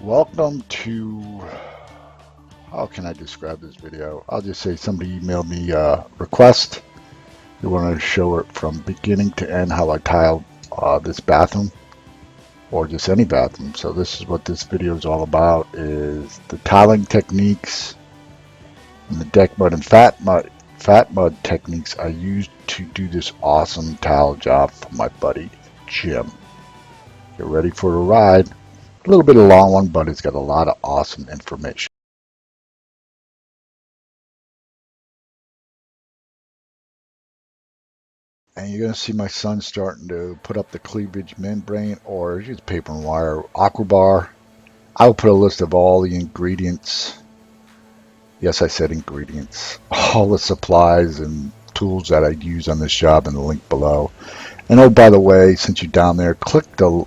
Welcome to, how can I describe this video? I'll just say somebody emailed me a request. They wanted to show it from beginning to end how I tiled this bathroom, or just any bathroom. So this is what this video is all about, is the tiling techniques and the DeckMud and FatMud techniques I used to do this awesome tile job for my buddy Jim. Get ready for a ride. A little bit of a long one, but it's got a lot of awesome information. And you're going to see my son starting to put up the cleavage membrane, or just paper and wire, aqua bar. I will put a list of all the ingredients. Yes, I said ingredients. All the supplies and tools that I'd use on this job in the link below. And oh, by the way, since you're down there, click the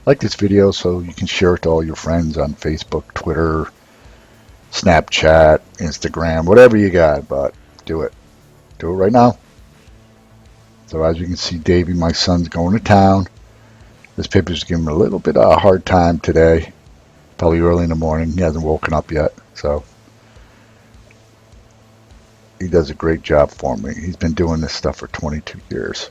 like this video so you can share it to all your friends on Facebook, Twitter, Snapchat, Instagram, whatever you got, but do it. Do it right now. So as you can see, Davey, my son's going to town. This paper's giving him a little bit of a hard time today. Probably early in the morning. He hasn't woken up yet. So he does a great job for me. He's been doing this stuff for 22 years.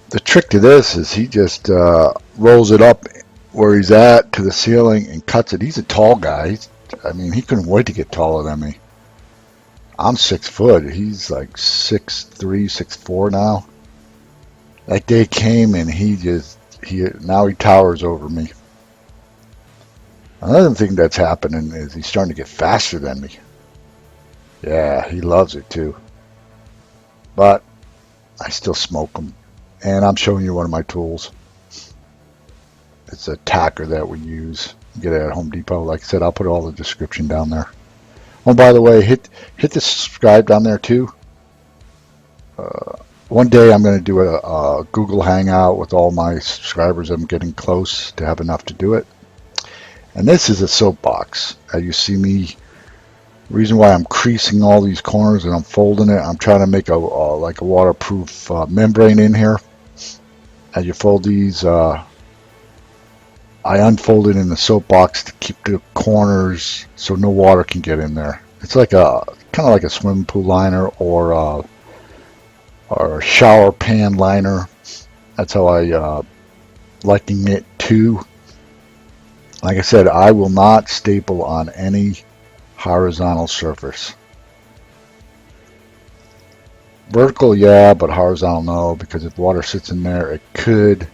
The trick to this is he just rolls it up where he's at to the ceiling and cuts it. He's a tall guy. I mean, he couldn't wait to get taller than me. I'm 6 foot. He's like 6'3", 6'4" now. That day came and now he towers over me. Another thing that's happening is he's starting to get faster than me. Yeah, he loves it too. But I still smoke him. And I'm showing you one of my tools. It's a tacker that we use. You get it at Home Depot. Like I said, I'll put all the description down there. Oh, by the way, hit the subscribe down there too. One day I'm going to do a Google Hangout with all my subscribers. I'm getting close to have enough to do it. And this is a soapbox. As you see me, the reason why I'm creasing all these corners and I'm folding it, I'm trying to make like a waterproof membrane in here. As you fold these, I unfold it in the soapbox to keep the corners so no water can get in there. It's like kind of like a swimming pool liner or a shower pan liner. That's how I liken it to. Like I said, I will not staple on any horizontal surface. Vertical, yeah, but horizontal, no, because if water sits in there, it could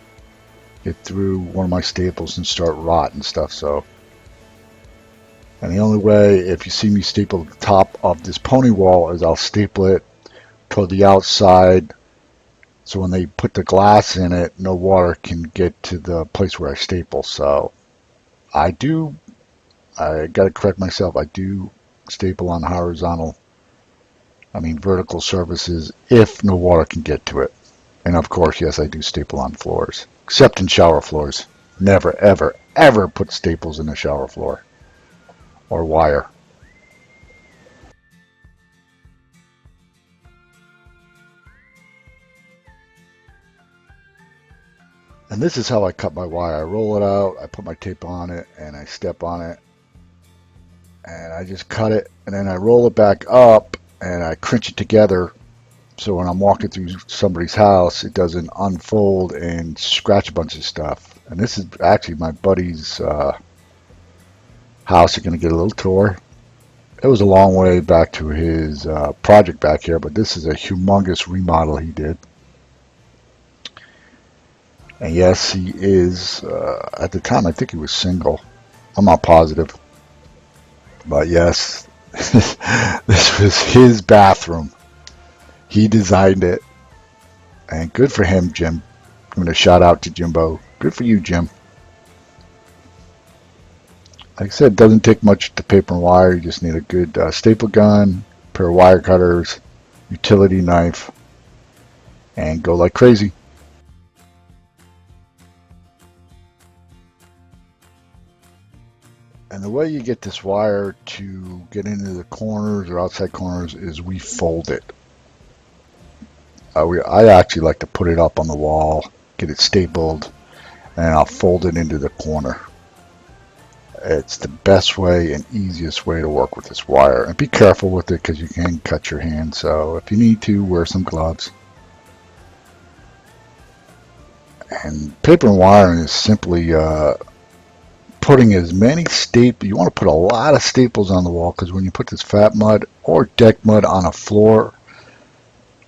get through one of my staples and start rotting stuff. So, and the only way, if you see me staple the top of this pony wall, is I'll staple it toward the outside, so when they put the glass in it, no water can get to the place where I staple. So I got to correct myself, I do staple on vertical surfaces if no water can get to it. And of course, yes, I do staple on floors, except in shower floors. Never, ever, ever put staples in a shower floor or wire. And this is how I cut my wire. I roll it out, I put my tape on it, and I step on it, and I just cut it, and then I roll it back up, and I crinch it together so when I'm walking through somebody's house, it doesn't unfold and scratch a bunch of stuff. And this is actually my buddy's house. You're going to get a little tour. It was a long way back to his project back here, but this is a humongous remodel he did. And yes, he is, at the time, I think he was single. I'm not positive. But yes, this was his bathroom. He designed it. And good for him, Jim. I'm going to shout out to Jimbo. Good for you, Jim. Like I said, it doesn't take much to paper and wire. You just need a good staple gun, pair of wire cutters, utility knife, and go like crazy. And the way you get this wire to get into the corners or outside corners is we fold it. I actually like to put it up on the wall, get it stapled, and I'll fold it into the corner. It's the best way and easiest way to work with this wire. And be careful with it because you can cut your hand. So if you need to, wear some gloves. And paper and wiring is simply putting as many staples. You want to put a lot of staples on the wall because when you put this FatMud or DeckMud on a floor,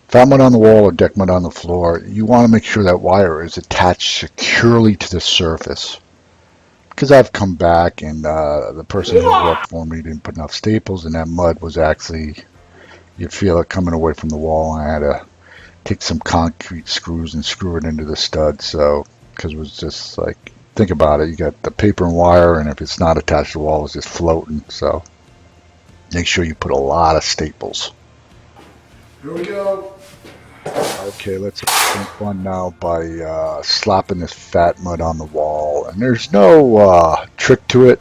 FatMud on the wall or DeckMud on the floor, you want to make sure that wire is attached securely to the surface. Because I've come back and the person who worked for me didn't put enough staples, and that mud was actually, you'd feel it coming away from the wall. And I had to take some concrete screws and screw it into the stud. So, because it was just like, think about it, you got the paper and wire, and if it's not attached to the wall, it's just floating. So, make sure you put a lot of staples. Here we go. Okay, let's have some fun now by slapping this FatMud on the wall. And there's no trick to it.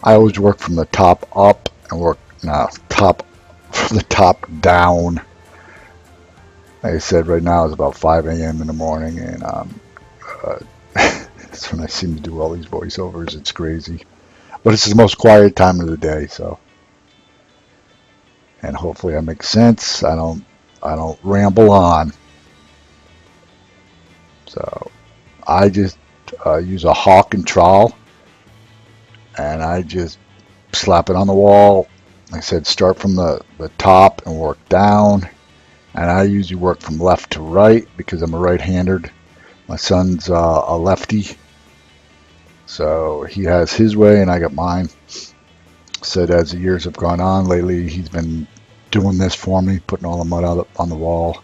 I always work from the top up and work from the top down. Like I said, right now it's about 5 a.m. in the morning, and that's when I seem to do all these voiceovers. It's crazy, but it's the most quiet time of the day. So, and hopefully I make sense. I don't ramble on. So I just use a hawk and trowel, and I just slap it on the wall. Like I said, start from the top and work down. And I usually work from left to right because I'm a right-hander. My son's a lefty, so he has his way and I got mine. So as the years have gone on, lately he's been doing this for me, putting all the mud out on the wall.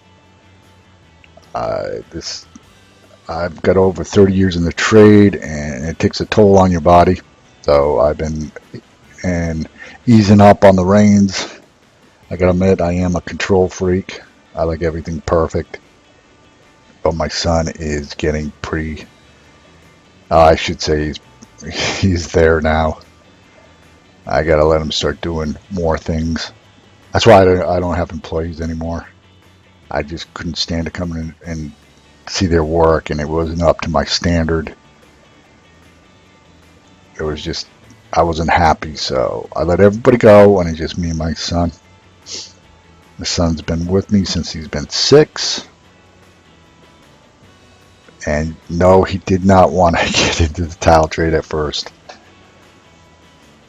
I've got over 30 years in the trade, and it takes a toll on your body. So I've been easing up on the reins. I gotta admit, I am a control freak. I like everything perfect. But my son is getting I should say he's there now. I gotta let him start doing more things. That's why I don't have employees anymore. I just couldn't stand to come in and see their work, and it wasn't up to my standard. It was just, I wasn't happy, so I let everybody go, and it's just me and my son. My son's been with me since he's been 6. And no, he did not want to get into the tile trade at first.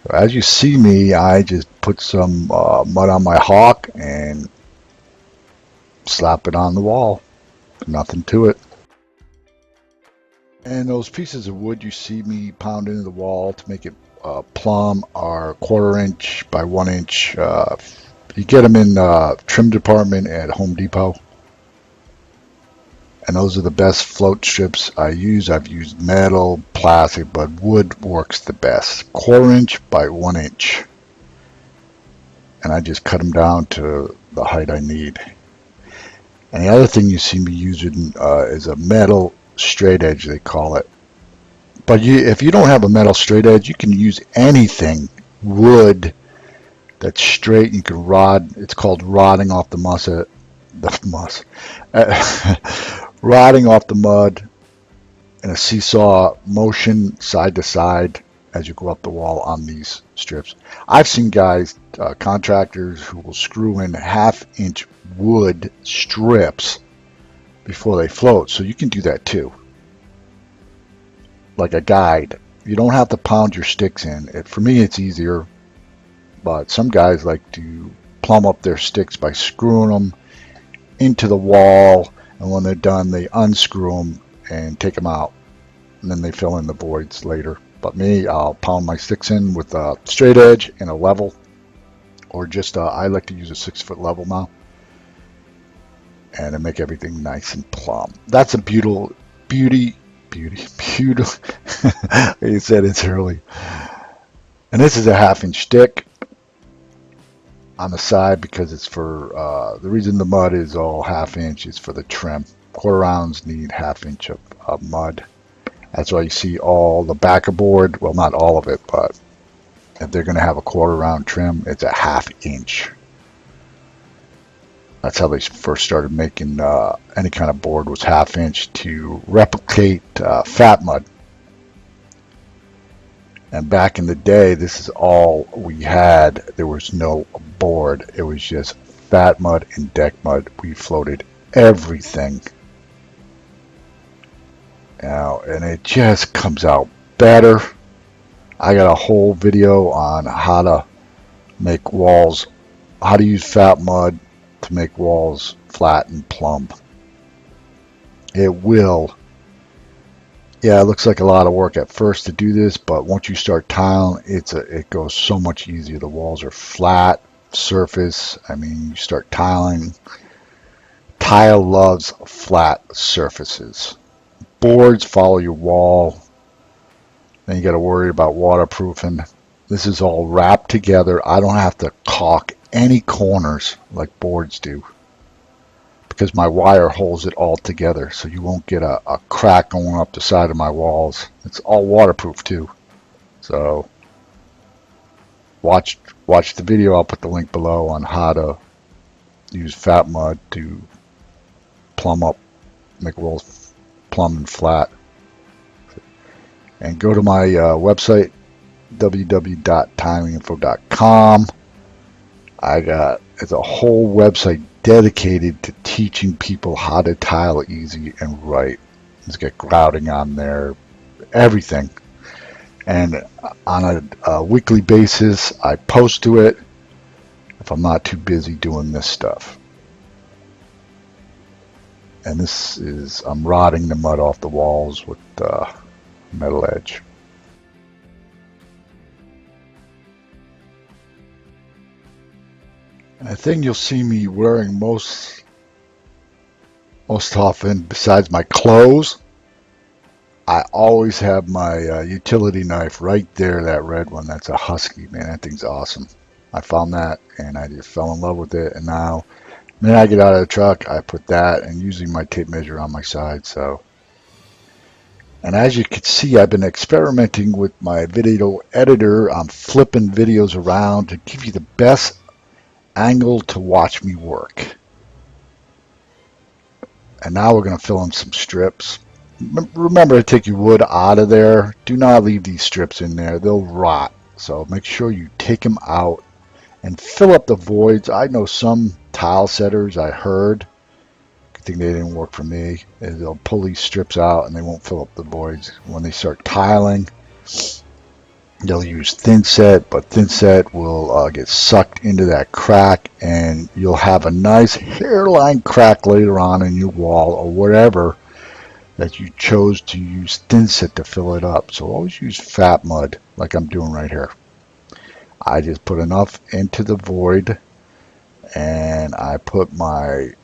As you see me, I just put some mud on my hawk and slap it on the wall. Nothing to it. And those pieces of wood you see me pound into the wall to make it plumb are 1/4 inch by 1 inch. You get them in trim department at Home Depot. And those are the best float strips I use. I've used metal, plastic, but wood works the best. 1/4 inch by 1 inch. And I just cut them down to the height I need. And the other thing you see me using is a metal straight edge, they call it. But if you don't have a metal straight edge, you can use anything, wood, that's straight. You can rod. It's called rodding off rodding off the mud in a seesaw motion side to side as you go up the wall on these strips. I've seen guys, contractors, who will screw in 1/2 inch wood strips before they float. So you can do that too. Like a guide. You don't have to pound your sticks in. For me, it's easier. But some guys like to plumb up their sticks by screwing them into the wall, and when they're done, they unscrew them and take them out, and then they fill in the voids later. But me, I'll pound my sticks in with a straight edge and a level, or just I like to use a 6-foot level now, and to make everything nice and plumb. That's a beautiful. Like you said, it's early, and this is a 1/2 inch stick on the side because it's for the reason the mud is all 1/2 inch is for the trim. 1/4 rounds need 1/2 inch of mud. That's why you see all the backer board, well, not all of it, but If they're going to have a quarter round trim, it's a 1/2 inch. That's how they first started making any kind of board, was 1/2 inch to replicate FatMud. And back in the day, this is all we had. There was no board. It was just FatMud and DeckMud. We floated everything. Now, and it just comes out better. I got a whole video on how to make walls, how to use FatMud to make walls flat and plumb. It will. Yeah, it looks like a lot of work at first to do this, but once you start tiling, it goes so much easier. The walls are flat surface. I mean, you start tiling. Tile loves flat surfaces. Boards follow your wall. Then you got to worry about waterproofing. This is all wrapped together. I don't have to caulk any corners like boards do, because my wire holds it all together, so you won't get a crack going up the side of my walls. It's all waterproof too. So watch the video. I'll put the link below on how to use FatMud to plumb up, make walls plumb and flat. And go to my website, www.tilinginfo.com. It's a whole website dedicated to teaching people how to tile easy and right. It's got grouting on there, everything. And on a weekly basis, I post to it if I'm not too busy doing this stuff. And this is, I'm rotting the mud off the walls with metal edge. And the thing you'll see me wearing most often, besides my clothes, I always have my utility knife right there, that red one. That's a Husky, man. That thing's awesome. I found that and I just fell in love with it. And now, the minute I get out of the truck, I put that, and using my tape measure on my side. So, and as you can see, I've been experimenting with my video editor. I'm flipping videos around to give you the best angle to watch me work. And now we're going to fill in some strips. Remember to take your wood out of there. Do not leave these strips in there. They'll rot. So make sure you take them out and fill up the voids. I know some tile setters, I heard, I think they didn't work for me, they'll pull these strips out and they won't fill up the voids. When they start tiling, they'll use thin set, but thin set will get sucked into that crack, and you'll have a nice hairline crack later on in your wall or whatever that you chose to use thin set to fill it up. So always use FatMud like I'm doing right here. I just put enough into the void, and I put my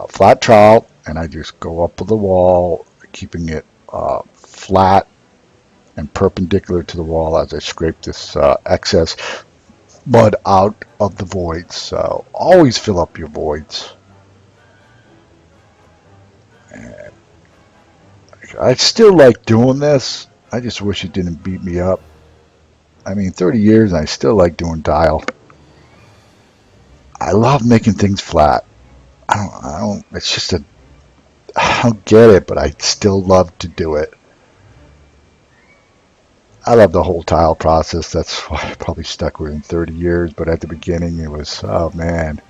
flat trowel, and I just go up with the wall, keeping it flat and perpendicular to the wall as I scrape this excess mud out of the voids. So always fill up your voids. And I still like doing this. I just wish it didn't beat me up. I mean, 30 years and I still like doing tile. I love making things flat. It's just I don't get it, but I still love to do it. I love the whole tile process. That's why I probably stuck with it in 30 years. But at the beginning, it was, oh man,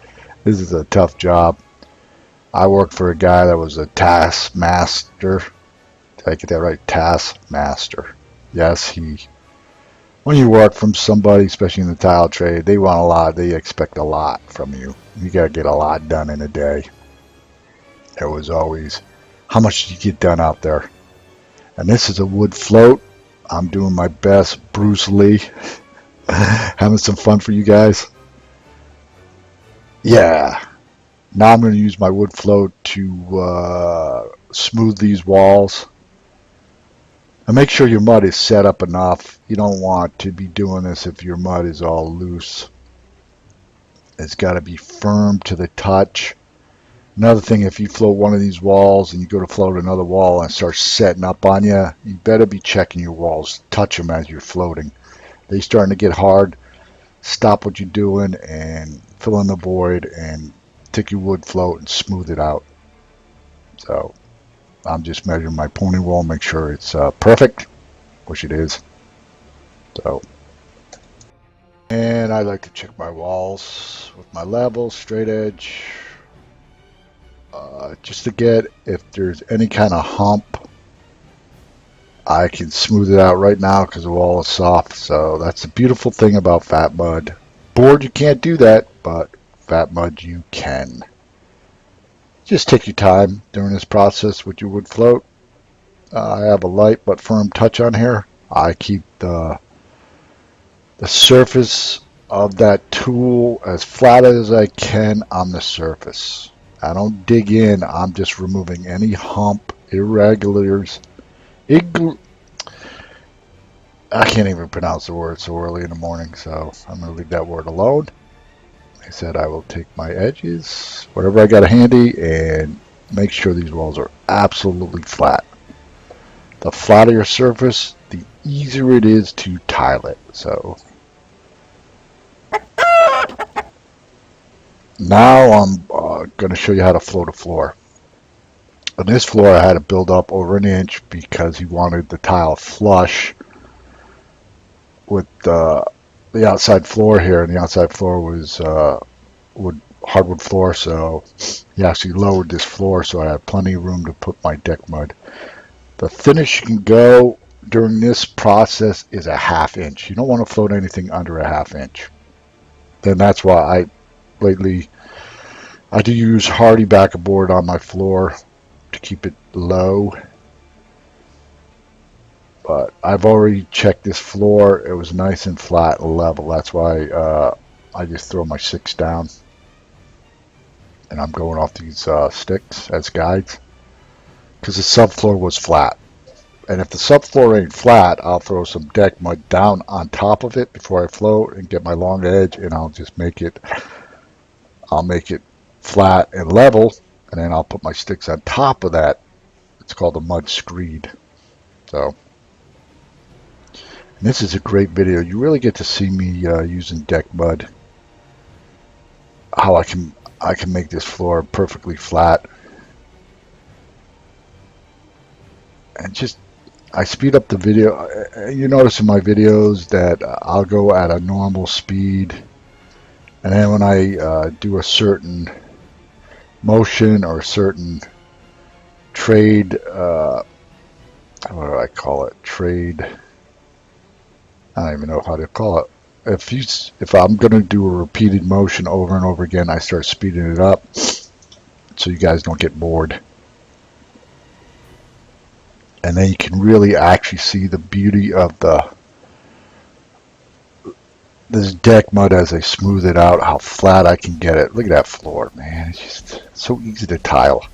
this is a tough job. I worked for a guy that was a taskmaster. Did I get that right? Taskmaster. Yes, when you work from somebody, especially in the tile trade, they want a lot. They expect a lot from you. You got to get a lot done in a day. It was always, how much did you get done out there? And this is a wood float. I'm doing my best, Bruce Lee. Having some fun for you guys. Yeah. Now I'm going to use my wood float to smooth these walls. And make sure your mud is set up enough. You don't want to be doing this if your mud is all loose. It's got to be firm to the touch. Another thing, if you float one of these walls and you go to float another wall and it starts setting up on you, you better be checking your walls. Touch them as you're floating. They starting to get hard, stop what you're doing and fill in the void and take your wood float and smooth it out. So I'm just measuring my pony roll, make sure it's perfect, which it is. So, and I like to check my walls with my level, straight edge, just to get if there's any kind of hump. I can smooth it out right now because the wall is soft. So that's the beautiful thing about FatMud. Board, you can't do that, but FatMud you can. Just take your time during this process with your wood float. I have a light but firm touch on here. I keep the surface of that tool as flat as I can on the surface. I don't dig in. I'm just removing any hump, irregulars. I can't even pronounce the word so early in the morning, so I'm going to leave that word alone. I said I will take my edges, whatever I got handy, and make sure these walls are absolutely flat. The flatter your surface, the easier it is to tile it. So now I'm going to show you how to float a floor. On this floor I had to build up over an inch because he wanted the tile flush with the outside floor here, and the outside floor was hardwood floor, so he actually lowered this floor so I have plenty of room to put my DeckMud. The thinnest you can go during this process is a ½ inch. You don't want to float anything under a ½ inch. Then that's why lately I do use hardy backer board on my floor to keep it low. But I've already checked this floor. It was nice and flat and level. That's why I just throw my sticks down. And I'm going off these sticks as guides. Because the subfloor was flat. And if the subfloor ain't flat, I'll throw some DeckMud down on top of it before I float and get my long edge, and I'll just make it flat and level, and then I'll put my sticks on top of that. It's called a mud screed. So, and this is a great video. You really get to see me using DeckMud, how I can make this floor perfectly flat. And just, I speed up the video. You notice in my videos that I'll go at a normal speed, and then when I do a certain motion or a certain trade, what do I call it? Trade. I don't even know how to call it. If I'm going to do a repeated motion over and over again, I start speeding it up so you guys don't get bored. And then you can really actually see the beauty of this DeckMud as I smooth it out, how flat I can get it. Look at that floor, man. It's just so easy to tile.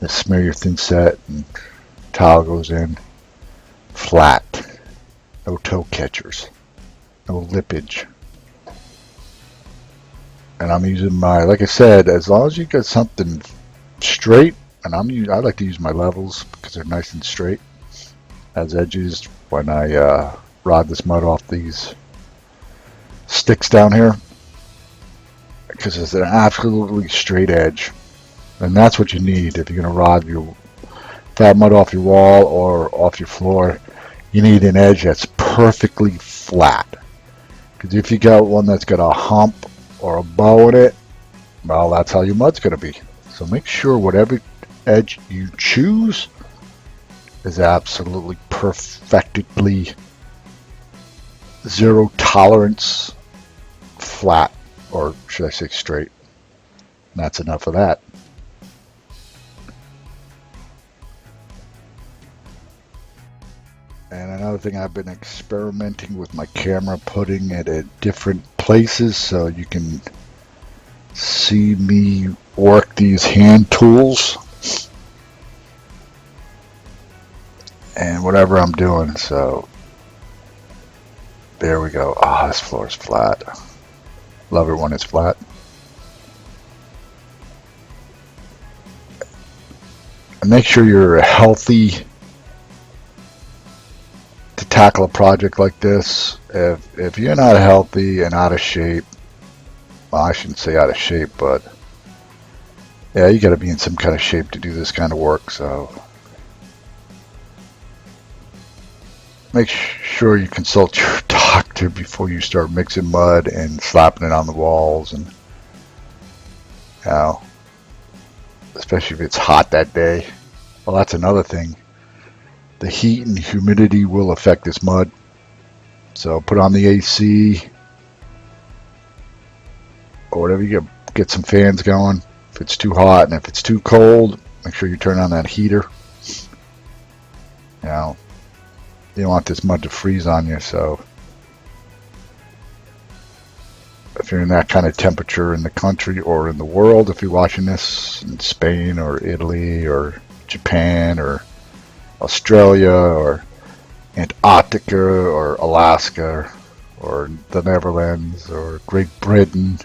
Just smear your thin set and tile goes in flat. No toe catchers. No lippage. And I'm using my, like I said, as long as you got something straight, and I like to use my levels because they're nice and straight as edges when I rod this mud off these sticks down here, because it's an absolutely straight edge, and that's what you need if you're going to rod your FatMud off your wall or off your floor. You need an edge that's perfectly flat, because if you got one that's got a hump or a bow in it, well, that's how your mud's going to be. So make sure whatever edge you choose is absolutely perfectly zero tolerance flat, or should I say straight. And that's enough of that. And another thing, I've been experimenting with my camera, putting it at different places so you can see me work these hand tools and whatever I'm doing. So there we go. Ah, this floor is flat. Love it when it's flat. And make sure you're healthy to tackle a project like this, if you're not healthy and out of shape, well, I shouldn't say out of shape, but yeah, you got to be in some kind of shape to do this kind of work. So make sure you consult your doctor before you start mixing mud and slapping it on the walls, and you know, especially if it's hot that day. Well, that's another thing. The heat and humidity will affect this mud. So put on the AC or whatever, you get some fans going if it's too hot, and if it's too cold, make sure you turn on that heater. You know, you don't want this mud to freeze on you. So if you're in that kind of temperature in the country or in the world, if you're watching this in Spain or Italy or Japan or Australia or Antarctica or Alaska or the Netherlands or Great Britain.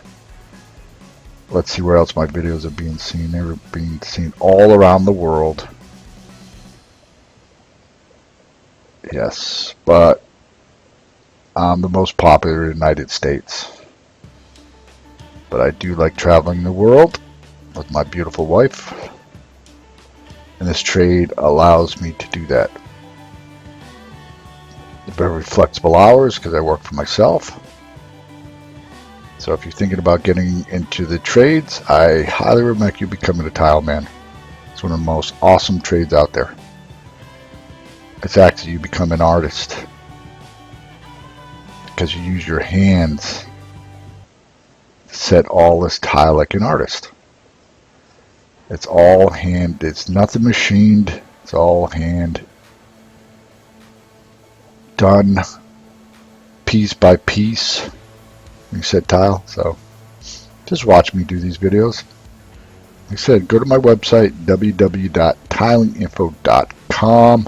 Let's see where else my videos are being seen. They're being seen all around the world. Yes, but I'm the most popular in the United States. But I do like traveling the world with my beautiful wife. And this trade allows me to do that. Very flexible hours because I work for myself. So if you're thinking about getting into the trades, I highly recommend you becoming a tile man. It's one of the most awesome trades out there. It's actually you become an artist because you use your hands to set all this tile like an artist. It's all hand. It's nothing machined. It's all hand done piece by piece. You set tile. So just watch me do these videos. Like I said, go to my website www.tilinginfo.com.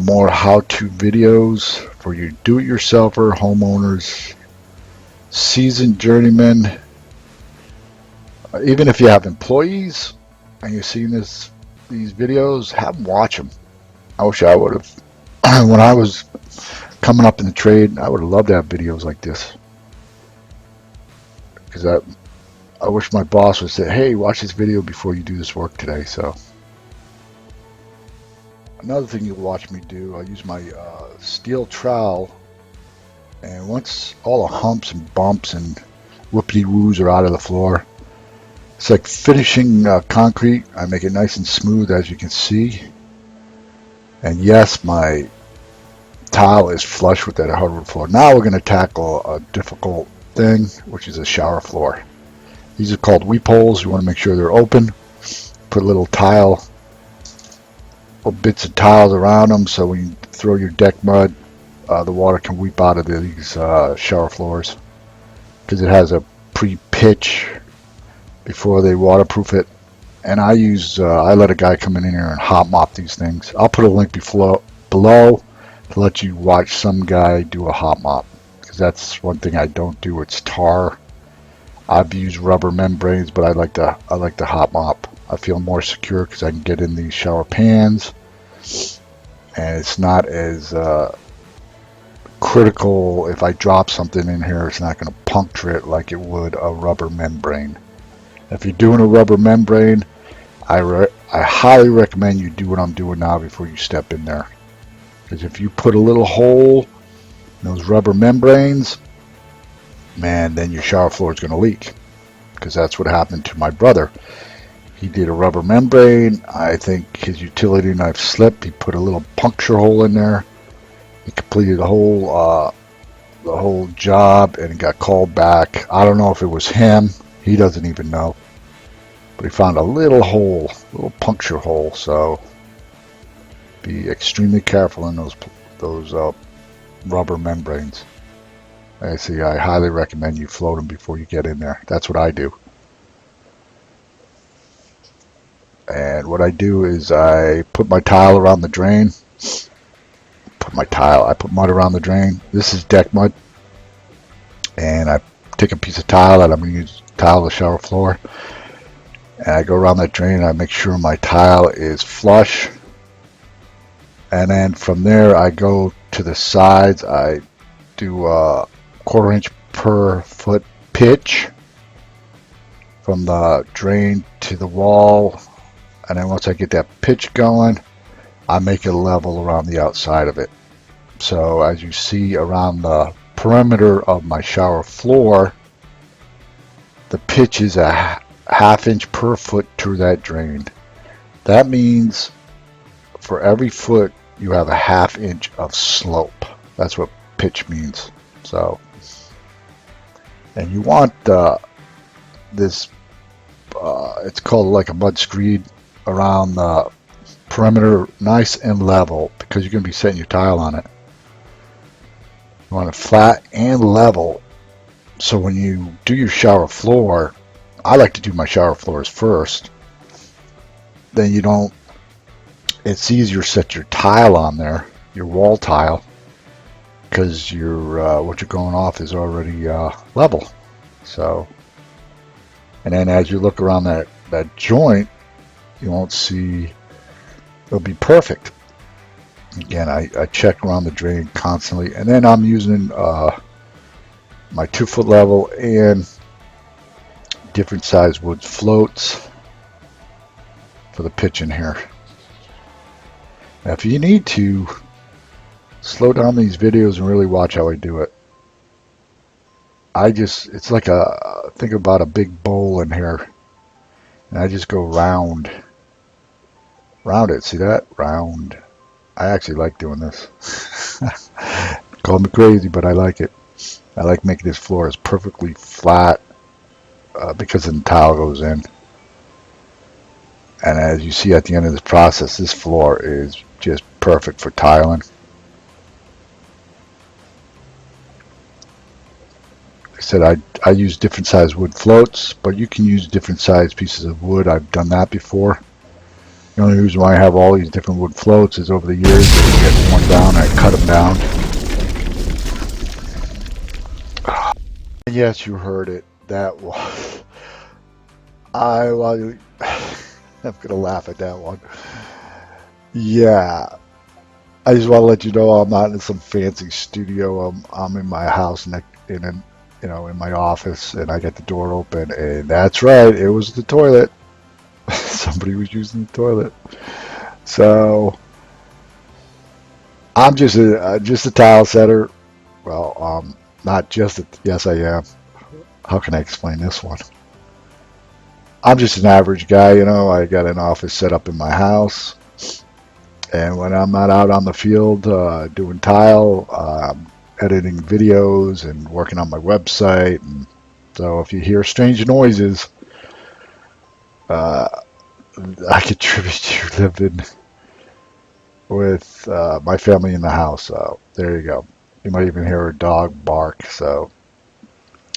More how-to videos for your do-it-yourselfer, homeowners, seasoned journeymen. Even if you have employees and you're seeing these videos, have them watch them. I wish I would have. When I was coming up in the trade, I would have loved to have videos like this. Because I wish my boss would say, hey, watch this video before you do this work today. So another thing you'll watch me do, I use my steel trowel, and once all the humps and bumps and whoopity-woos are out of the floor, it's like finishing concrete. I make it nice and smooth, as you can see. And yes, my tile is flush with that hardwood floor. Now we're going to tackle a difficult thing, which is a shower floor. These are called weep holes. You want to make sure they're open. Put a little bits of tiles around them, so when you throw your DeckMud, the water can weep out of these shower floors, because it has a pre-pitch before they waterproof it. And I let a guy come in here and hot mop these things. I'll put a link below to let you watch some guy do a hot mop, because that's one thing I don't do. It's tar. I've used rubber membranes, but I like the hot mop. I feel more secure because I can get in these shower pans, and it's not as critical. If I drop something in here, it's not going to puncture it like it would a rubber membrane. If you're doing a rubber membrane, I highly recommend you do what I'm doing now before you step in there. Because if you put a little hole in those rubber membranes, man, then your shower floor is going to leak. Because that's what happened to my brother. He did a rubber membrane. I think his utility knife slipped. He put a little puncture hole in there. He completed the whole job, and he got called back. I don't know if it was him. He doesn't even know. But he found a little hole, little puncture hole. So be extremely careful in those rubber membranes. I highly recommend you float them before you get in there. That's what I do. And what I do is I put my tile around the drain. I put mud around the drain. This is DeckMud. And I take a piece of tile that I'm going to use to tile the shower floor. And I go around that drain and I make sure my tile is flush. And then from there I go to the sides, I do a 1/4 inch per foot pitch from the drain to the wall, and then once I get that pitch going, I make it level around the outside of it. So as you see around the perimeter of my shower floor, the pitch is a 1/2 inch per foot to that drain. That means for every foot you have a 1/2 inch of slope. That's what pitch means. So, and you want this, it's called like a mud screed around the perimeter nice and level, because you're going to be setting your tile on it. You want it flat and level, so when you do your shower floor, I like to do my shower floors first, then you don't, it's easier to set your tile on there, your wall tile, because your what you're going off is already level. So, and then as you look around that joint, you won't see, it'll be perfect. Again, I check around the drain constantly, and then I'm using my 2-foot level and different size wood floats for the pitch in here. Now, if you need to, slow down these videos and really watch how I do it. It's like think about a big bowl in here, and I just go round it. See that? Round. I actually like doing this. Call me crazy, but I like it. I like making this floor as perfectly flat because the tile goes in. And as you see at the end of this process, this floor is just perfect for tiling. Like I said, I use different size wood floats, but you can use different size pieces of wood. I've done that before. The only reason why I have all these different wood floats is over the years they get worn down, I cut them down. Yes, you heard it. That was... I'm gonna laugh at that one. Yeah. I just want to let you know I'm not in some fancy studio. I'm in my house in my office, and I got the door open, and that's right, it was the toilet. Somebody was using the toilet. So I'm just a tile setter. Well, not just yes, I am. How can I explain this one? I'm just an average guy, I got an office set up in my house, and when I'm not out on the field doing tile, editing videos and working on my website, and so if you hear strange noises, I contribute to living with my family in the house. So there you go. You might even hear a dog bark. So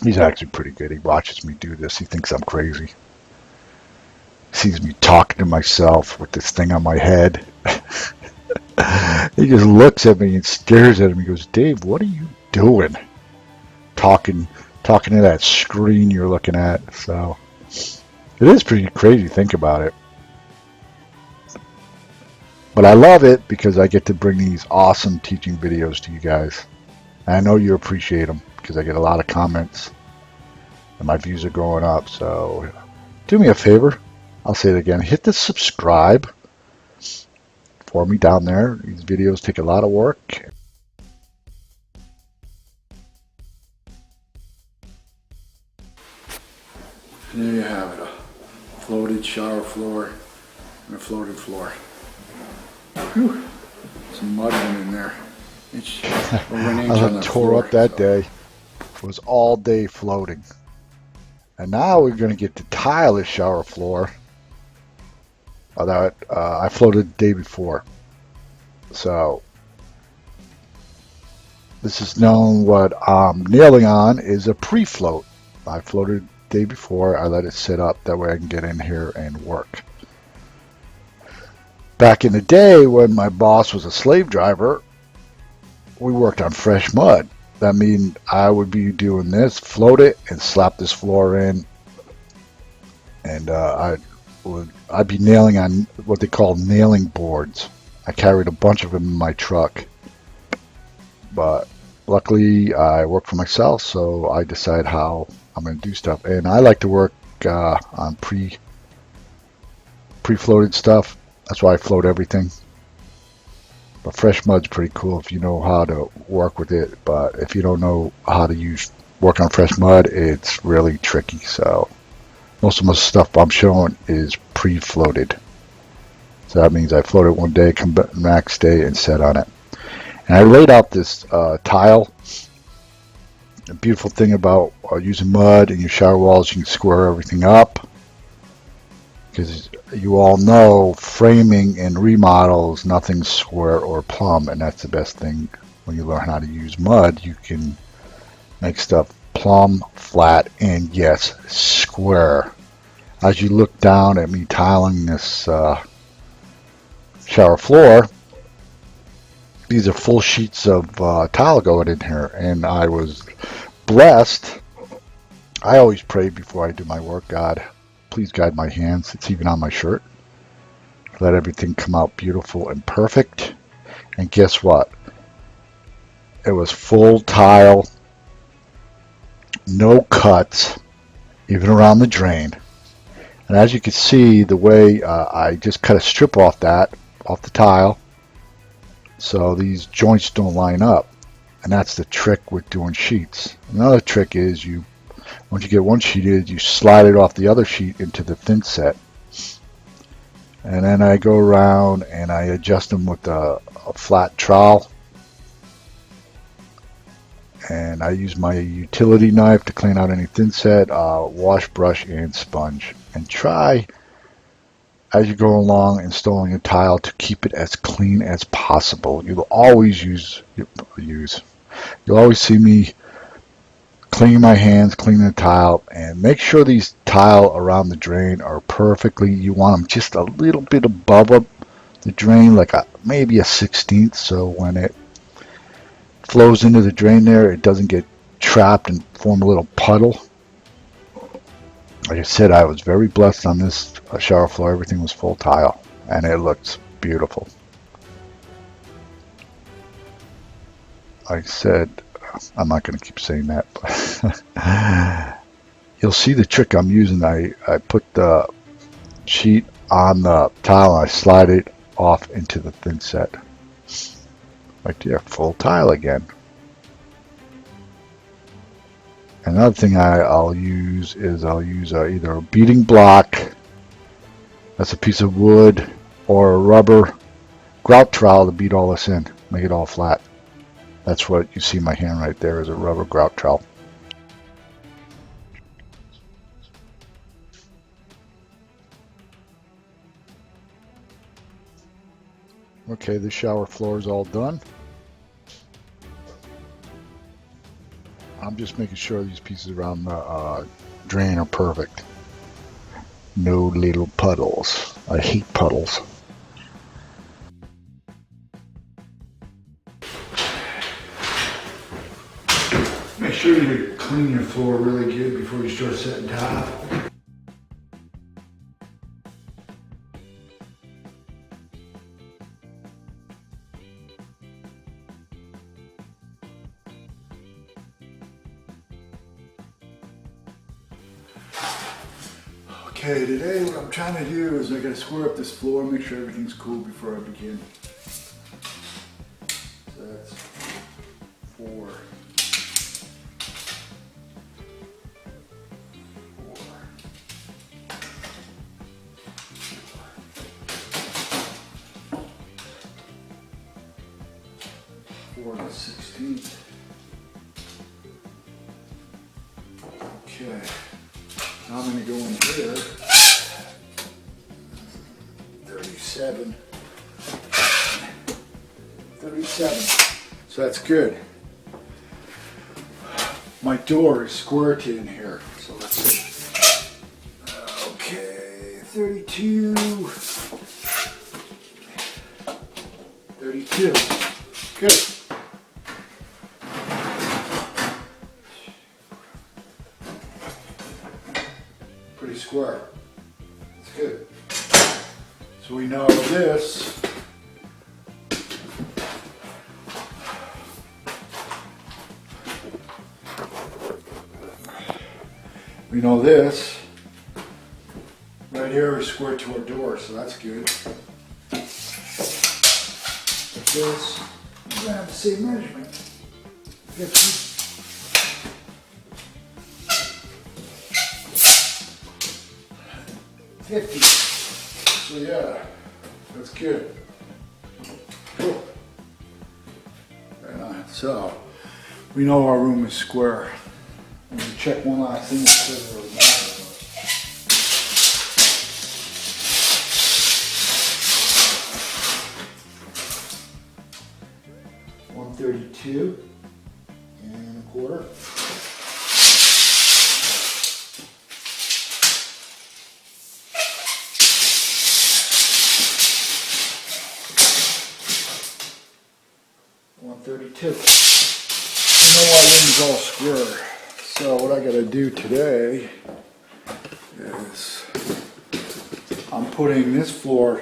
he's actually pretty good. He watches me do this. He thinks I'm crazy. Sees me talking to myself with this thing on my head. He just looks at me and stares at me. He goes, "Dave, what are you doing? Talking to that screen you're looking at." So it is pretty crazy to think about it. But I love it because I get to bring these awesome teaching videos to you guys. And I know you appreciate them because I get a lot of comments and my views are going up. So do me a favor. I'll say it again. Hit the subscribe for me down there. These videos take a lot of work. And there you have it, a floated shower floor and a floated floor. Whew. Some mud went in there. It's over an inch on the tore floor, up that so. day. It was all day floating. And now we're going to get to tile this shower floor that I floated the day before. So this is known, what I'm nailing on is a pre-float. I floated the day before. I let it sit up. That way I can get in here and work. Back in the day when my boss was a slave driver, we worked on fresh mud. That means I would be doing this, float it, and slap this floor in. And I'd be nailing on what they call nailing boards. I carried a bunch of them in my truck. But luckily, I work for myself, so I decide how I'm going to do stuff. And I like to work on pre-floated stuff. That's why I float everything. But fresh mud's pretty cool if you know how to work with it. But if you don't know how to work on fresh mud, it's really tricky. So most of my stuff I'm showing is pre-floated. So that means I float it one day, come back next day, and set on it. And I laid out this tile. The beautiful thing about using mud in your shower walls, you can square everything up. Because you all know framing in remodels, nothing's square or plumb, and that's the best thing when you learn how to use mud. You can make stuff plumb, flat, and yes, square. As you look down at me tiling this shower floor, these are full sheets of tile going in here, and I was blessed. I always pray before I do my work, God, please guide my hands. It's even on my shirt. Let everything come out beautiful and perfect. And guess what? It was full tile, no cuts, even around the drain. And as you can see, the way I just cut a strip off the tile, so these joints don't line up. And that's the trick with doing sheets. Another trick is once you get one sheet in, you slide it off the other sheet into the thin set. And then I go around and I adjust them with a flat trowel. And I use my utility knife to clean out any thin set, wash brush, and sponge. And try, as you go along installing a tile, to keep it as clean as possible. You'll always see me cleaning my hands, cleaning the tile, and make sure these tile around the drain are perfectly, you want them just a little bit above the drain, like maybe a 1/16, so when it flows into the drain there, it doesn't get trapped and form a little puddle. Like I said, I was very blessed on this shower floor. Everything was full tile, and it looks beautiful. Like I said, I'm not going to keep saying that, but you'll see the trick I'm using. I put the sheet on the tile and I slide it off into the thin set. Right there, full tile again. Another thing I'll use either a beading block, that's a piece of wood, or a rubber grout trowel to beat all this in, make it all flat. That's what you see in my hand right there, is a rubber grout trowel. Okay, the shower floor is all done. I'm just making sure these pieces around the drain are perfect. No little puddles. I hate puddles. Make sure you clean your floor really good before you start setting tile. Okay, today what I'm trying to do is I gotta square up this floor, make sure everything's cool before I begin. So that's 4. 4 to 16th. Okay, now I'm going to go in here. 37. 37. So that's good. My door is squared in here, so let's see. Okay, 32. 32. Good. Pretty square. That's good. So we know this We know this right here is square to our door, so that's good. With this, we're gonna have the same measurement. 50. So yeah, that's good. Cool. Right on. So we know our room is square. I'm gonna check one last thing. 132 and a quarter. You know our room's all square. So what I gotta do today is I'm putting this floor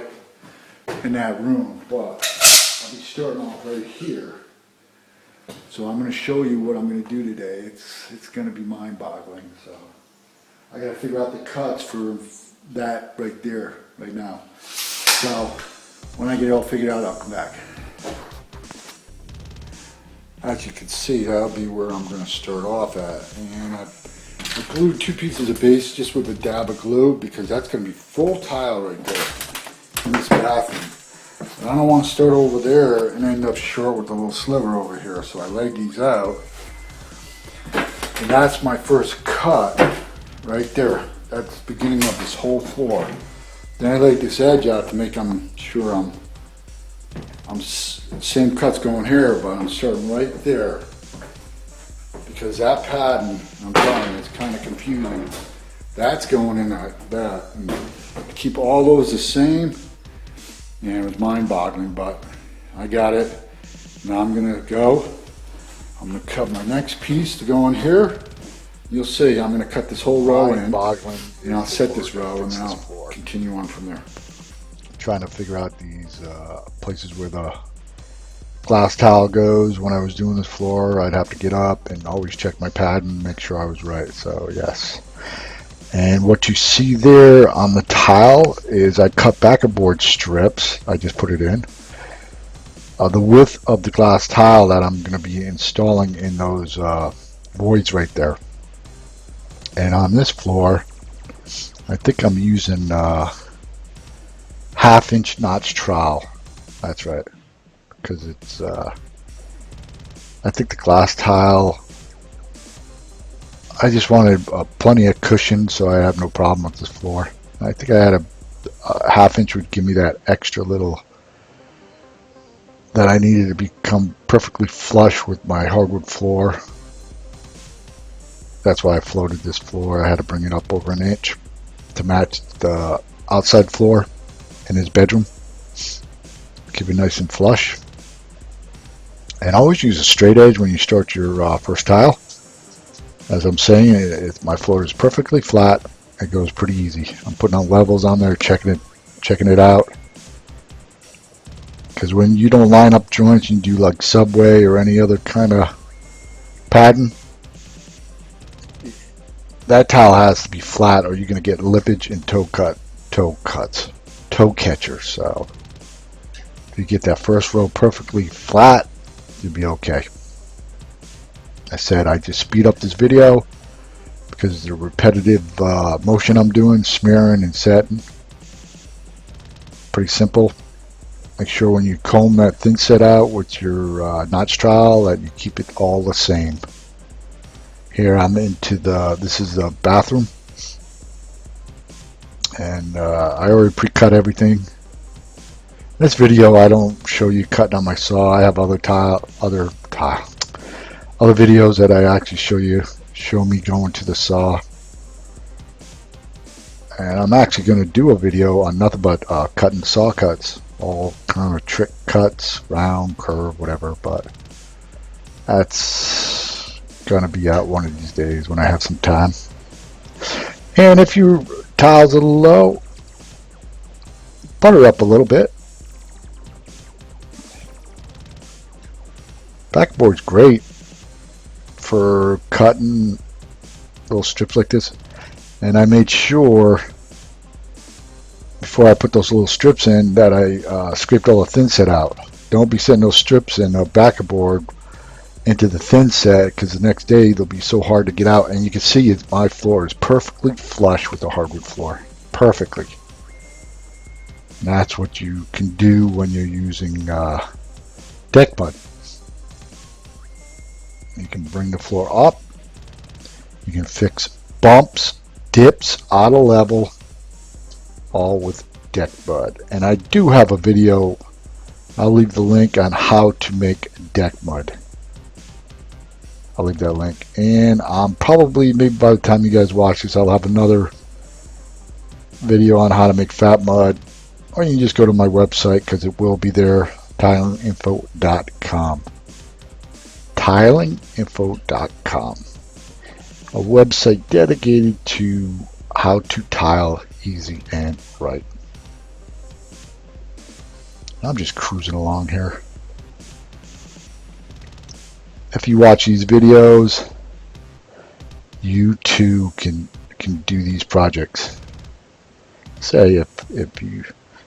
in that room, but I'll be starting off right here. So I'm gonna show you what I'm gonna do today. It's gonna be mind-boggling. So I gotta figure out the cuts for that right there, right now. So when I get it all figured out, I'll come back. As you can see, that'll be where I'm going to start off at. And I glued 2 pieces of base just with a dab of glue because that's going to be full tile right there in this bathroom. And I don't want to start over there and end up short with a little sliver over here. So I laid these out. And that's my first cut right there. That's the beginning of this whole floor. Then I laid this edge out to make sure I'm same cuts going here, but I'm starting right there because that pattern, I'm telling you, it's kind of confusing. That's going in like that, and to keep all those the same, yeah, it was mind-boggling, but I got it. Now I'm gonna cut my next piece to go in here. You'll see, I'm gonna cut this whole row in, and I'll set this row, and then I'll continue on from there. Trying to figure out these places where the glass tile goes. When I was doing this floor, I'd have to get up and always check my pattern, make sure I was right. So yes. And what you see there on the tile is I cut back a board strips. I just put it in. The width of the glass tile that I'm going to be installing in those voids right there. And on this floor, I think I'm using 1/2-inch notch trowel. That's right, because it's I think the glass tile, I just wanted plenty of cushion so I have no problem with this floor. I think I had a 1/2 inch would give me that extra little that I needed to become perfectly flush with my hardwood floor. That's why I floated this floor. I had to bring it up over 1 inch to match the outside floor in his bedroom. Keep it nice and flush. And always use a straight edge when you start your first tile. As I'm saying, my floor is perfectly flat. It goes pretty easy. I'm putting on levels on there, checking it out. Because when you don't line up joints, you do like Subway or any other kind of pattern, that tile has to be flat or you're going to get lippage and toe catchers. So if you get that first row perfectly flat, you'll be okay. I said I just speed up this video because of the repetitive motion I'm doing, smearing and setting. Pretty simple. Make sure when you comb that thin set out with your notch trowel that you keep it all the same. Here I'm into this is the bathroom, and I already pre-cut everything. This video I don't show you cutting on my saw. I have other videos that I actually show me going to the saw. And I'm actually going to do a video on nothing but cutting saw cuts, all kind of trick cuts, round, curve, whatever, but that's going to be out one of these days when I have some time. And if your tile's a little low, butter up a little bit. Backboard's great for cutting little strips like this. And I made sure before I put those little strips in that I scraped all the thin set out. Don't be setting those strips in the backer board into the thin set, because the next day they'll be so hard to get out. And you can see my floor is perfectly flush with the hardwood floor. Perfectly. And that's what you can do when you're using DeckMud. You can bring the floor up. You can fix bumps, dips, out of level, all with DeckMud. And I do have a video. I'll leave the link on how to make DeckMud. I'll leave that link. And probably, maybe by the time you guys watch this, I'll have another video on how to make FatMud. Or you can just go to my website, because it will be there, tilinginfo.com. tilinginfo.com. A website dedicated to how to tile easy and right. I'm just cruising along here. If you watch these videos, you too can do these projects. Say if you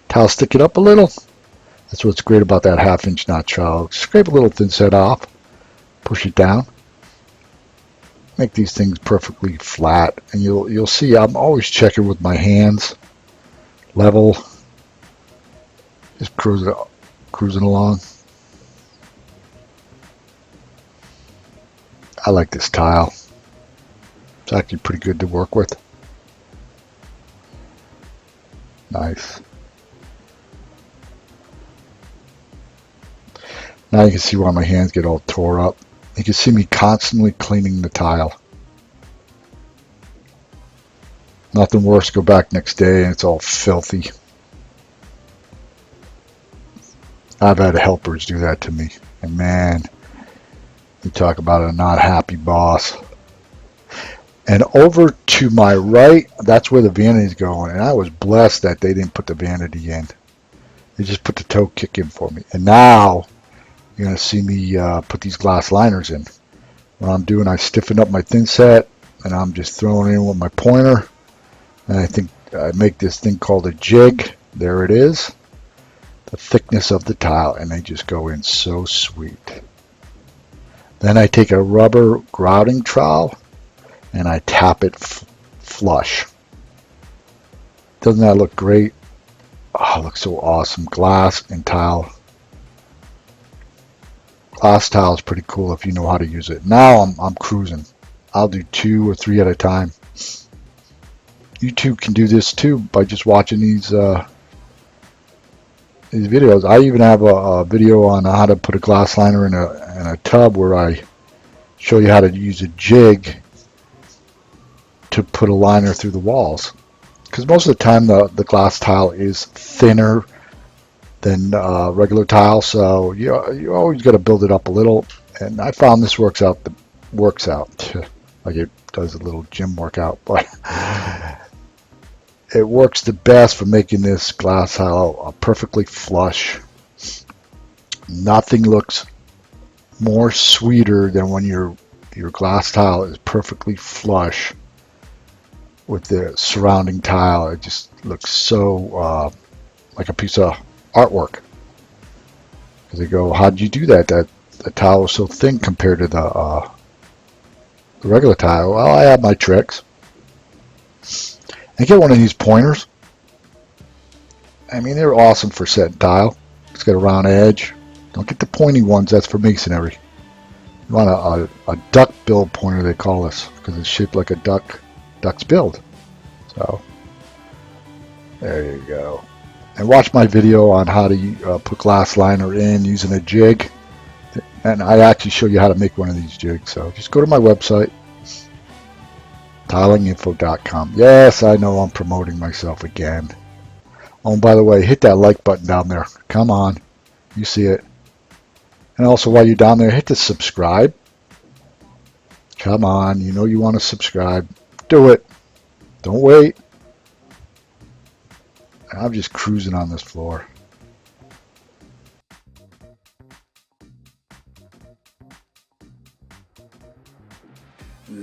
tile stick it up a little, that's what's great about that 1/2 inch notch trowel. Scrape a little thin set off, push it down, make these things perfectly flat, and you'll see I'm always checking with my hands, level, just cruising along. I like this tile. It's actually pretty good to work with. Nice. Now you can see why my hands get all tore up. You can see me constantly cleaning the tile. Nothing worse, go back next day and it's all filthy. I've had helpers do that to me. And man, you talk about a not happy boss. And over to my right, that's where the vanity's going. And I was blessed that they didn't put the vanity in. They just put the toe kick in for me. And now you're going to see me put these glass liners in. What I'm doing, I stiffen up my thin set, and I'm just throwing it in with my pointer. And I think I make this thing called a jig. There it is. The thickness of the tile, and they just go in so sweet. Then I take a rubber grouting trowel, and I tap it flush. Doesn't that look great? Oh, it looks so awesome. Glass and tile. Glass tile is pretty cool if you know how to use it. Now I'm cruising. I'll do 2 or 3 at a time. You too can do this too by just watching these videos. I even have a video on how to put a glass liner in a tub, where I show you how to use a jig to put a liner through the walls. Because most of the time the glass tile is thinner than regular tile, so you always got to build it up a little. And I found this works out like it does a little gym workout, but it works the best for making this glass tile perfectly flush. Nothing looks more sweeter than when your glass tile is perfectly flush with the surrounding tile. It just looks so like a piece of artwork. Because they go, how'd you do that? That the tile was so thin compared to the regular tile. Well, I have my tricks. And get one of these pointers. I mean, they're awesome for setting tile. It's got a round edge. Don't get the pointy ones. That's for masonry. You want a duck bill pointer, they call this, because it's shaped like a duck's build. So there you go. And watch my video on how to put glass liner in using a jig. And I actually show you how to make one of these jigs. So just go to my website, tilinginfo.com. Yes, I know I'm promoting myself again. Oh, and by the way, hit that like button down there. Come on. You see it. And also, while you're down there, hit the subscribe. Come on. You know you want to subscribe. Do it. Don't wait. I'm just cruising on this floor.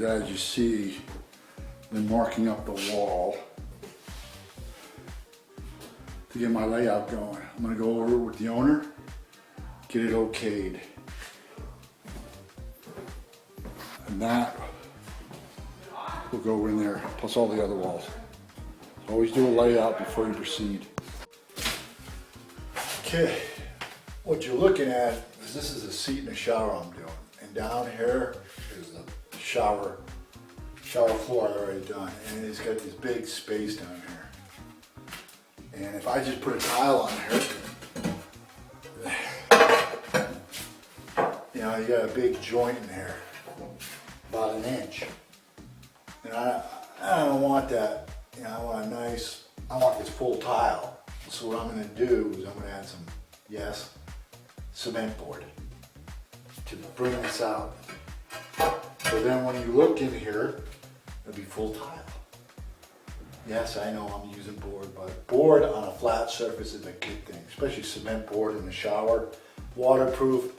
As you see, then marking up the wall to get my layout going. I'm going to go over with the owner, get it okayed. And that will go in there, plus all the other walls. So always do a layout before you proceed. Okay, what you're looking at is this is a seat and a shower I'm doing. And down here is the shower floor I already done. And it's got this big space down here. And if I just put a tile on here, you know, you got a big joint in there, about 1 inch. And I don't want that. You know, I want this full tile. So what I'm going to do is I'm going to add some, cement board to bring this out. So then when you look in here, it'll be full tile. Yes, I know I'm using board, but board on a flat surface is a good thing, especially cement board in the shower. Waterproof.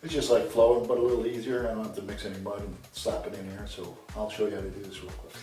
It's just like flowing, but a little easier. I don't have to mix any mud and slap it in here. So I'll show you how to do this real quick.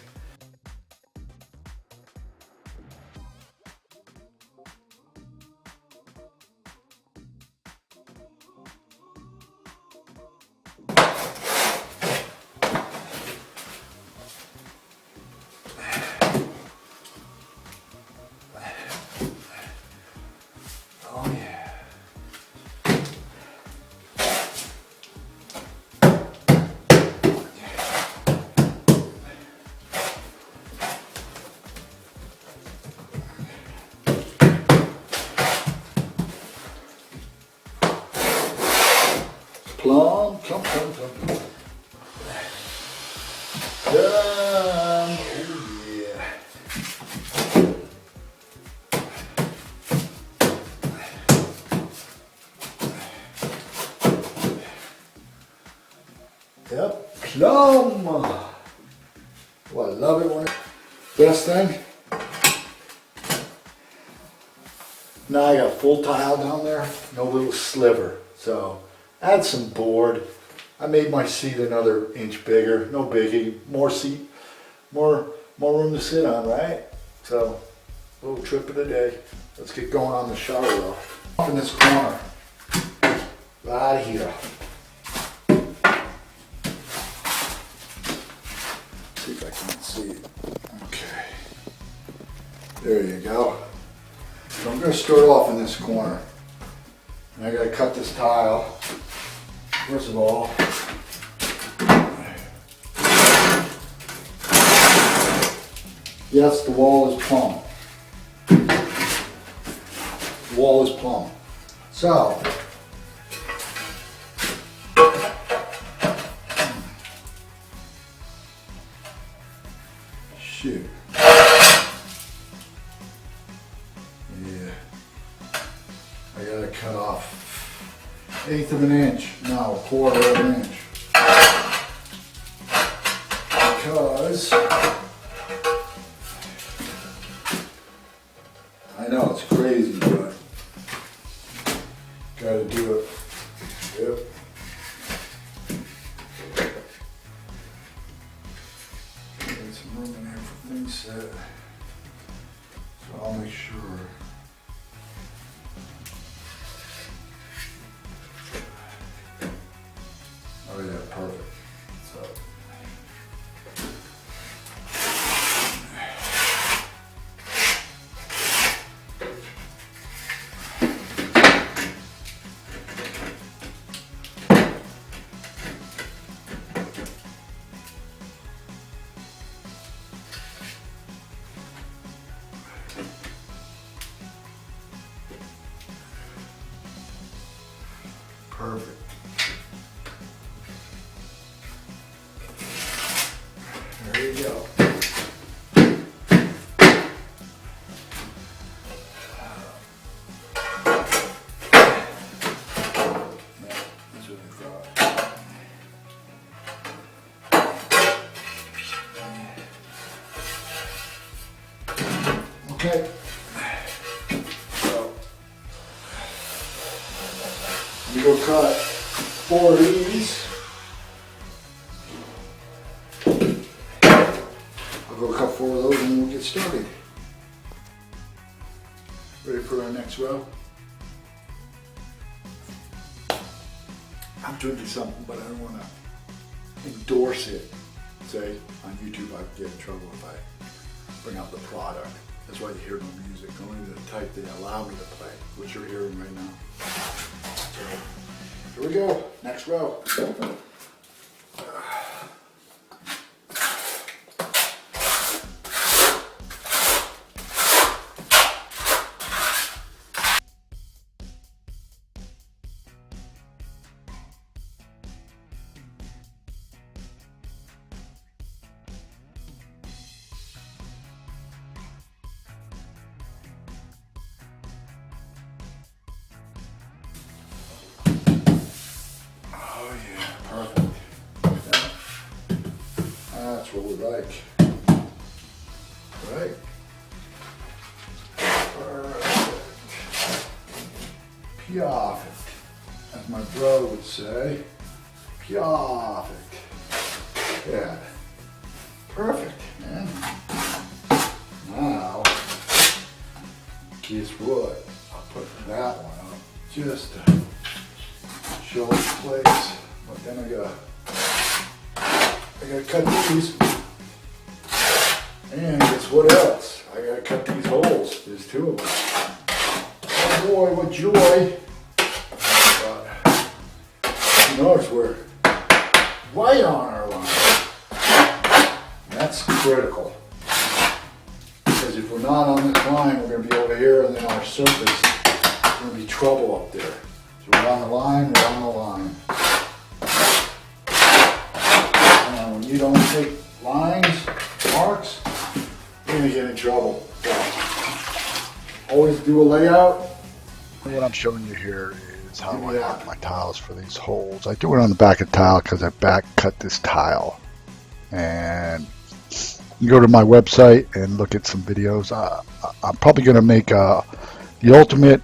Plum. Done. Oh yeah. Yep, plum. Oh, I love it when best thing. Now I got full tile down there, no little sliver. So add some board. I made my seat another inch bigger, no biggie. More seat, more room to sit on, right? So, little trip of the day. Let's get going on the shower though. Off in this corner, right here. See if I can see it. Okay, there you go. So I'm going to start off in this corner. And I got to cut this tile. First of all, yes, the wall is plumb. The wall is plumb. So, shoot. Yeah. I gotta cut off 1/8 of an inch, no, 1/4 of an inch. Because I know it's crazy, but gotta do it. Yep. Got some room in here for things set. So I'll make sure. Oh yeah, perfect. So. Perfect. There you go. That's what I thought. Okay. So, you go cut 4 of these. I'll go cut 4 of those and we'll get started. Ready for our next row? I'm drinking something, but I don't want to endorse it. Say, on YouTube I get in trouble if I bring out the product. That's why you hear no music, only the type they allow me to play, which you're hearing right now. So, here we go, next row. That's what we like. Right? Perfect. Perfect. As my bro would say. Perfect. Yeah. Perfect, man. Now, guess what? I'll put that one up just to show its place. But then I gotta cut these. And guess what else? I gotta cut these holes. There's 2 of them. Oh boy, what joy. But notice we're right on our line. That's critical. Because if we're not on this line, we're gonna be over here and then our surface is gonna be trouble up there. So we're on the line, we're on the line. When you don't take lines, marks, you're gonna get in trouble. So, always do a layout. What I'm showing you here is how I have my tiles for these holes. I do it on the back of tile because I back cut this tile. And you go to my website and look at some videos. I'm probably going to make the ultimate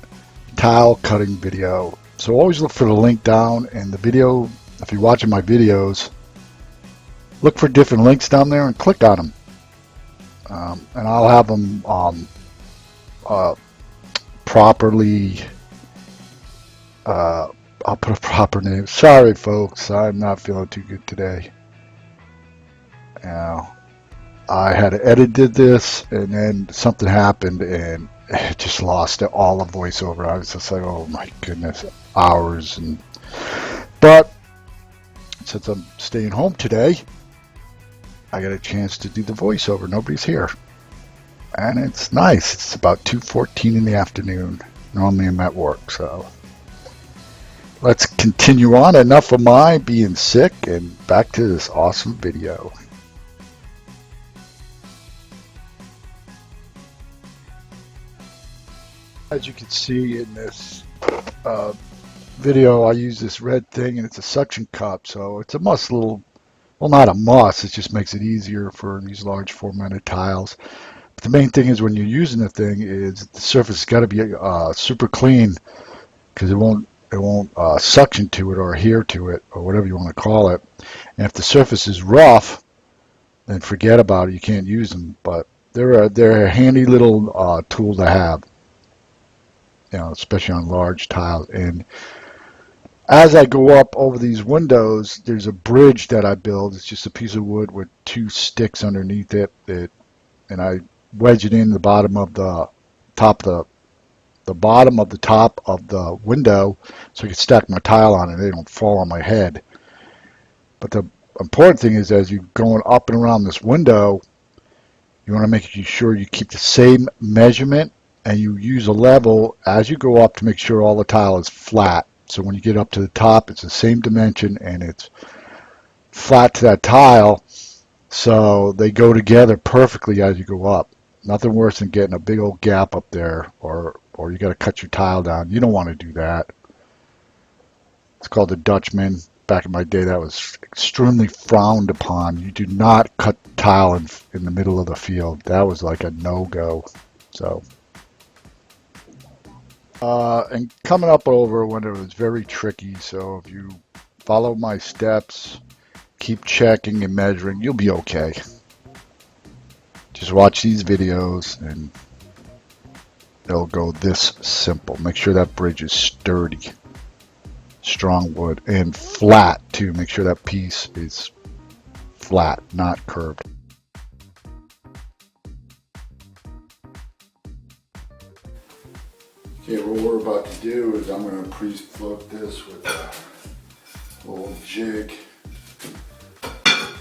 tile cutting video. So always look for the link down in the video. If you're watching my videos, look for different links down there and click on them. And I'll have them properly, I'll put a proper name. Sorry folks, I'm not feeling too good today. Now, I had edited this and then something happened and it just lost all the voiceover. I was just like, oh my goodness, hours. But since I'm staying home today, I got a chance to do the voiceover. Nobody's here. And it's nice. It's about 2:14 in the afternoon. Normally I'm at work, so let's continue on. Enough of my being sick and back to this awesome video. As you can see in this video, I use this red thing and it's a suction cup, so it's a must little, well, not a must, it just makes it easier for these large formatted tiles. But the main thing is when you're using the thing is the surface has got to be super clean because it won't suction to it or adhere to it or whatever you want to call it. And if the surface is rough, then forget about it, you can't use them. But they're a handy little tool to have, you know, especially on large tiles. And as I go up over these windows, there's a bridge that I build. It's just a piece of wood with 2 sticks underneath it. And I wedge it in the bottom of the top of the bottom of the top of the window so I can stack my tile on it and they don't fall on my head. But the important thing is as you're going up and around this window, you want to make sure you keep the same measurement and you use a level as you go up to make sure all the tile is flat. So when you get up to the top, it's the same dimension and it's flat to that tile, so they go together perfectly as you go up. Nothing worse than getting a big old gap up there, or you got to cut your tile down. You don't want to do that. It's called the Dutchman. Back in my day, that was extremely frowned upon. You do not cut tile in the middle of the field. That was like a no-go. So, and coming up over winter was very tricky. So if you follow my steps, keep checking and measuring, you'll be okay. Just watch these videos and it'll go this simple. Make sure that bridge is sturdy, strong wood, and flat too. Make sure that piece is flat, not curved. Okay, what we're about to do is I'm going to pre-float this with a little jig.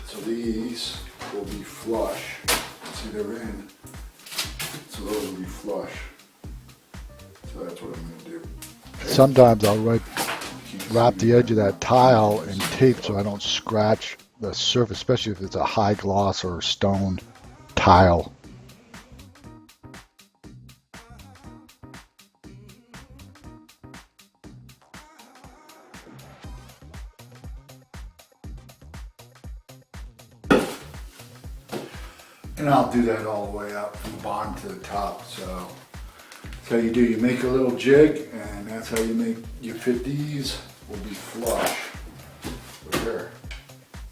So these will be flush. See, they're in. So those will be flush. So that's what I'm going to do. Okay? Sometimes I'll wrap the edge of that tile in tape so I don't scratch the surface, especially if it's a high gloss or stone tile. And I'll do that all the way up from the bottom to the top. So that's how you do. You make a little jig, and that's how you fit these. Will be flush. So there.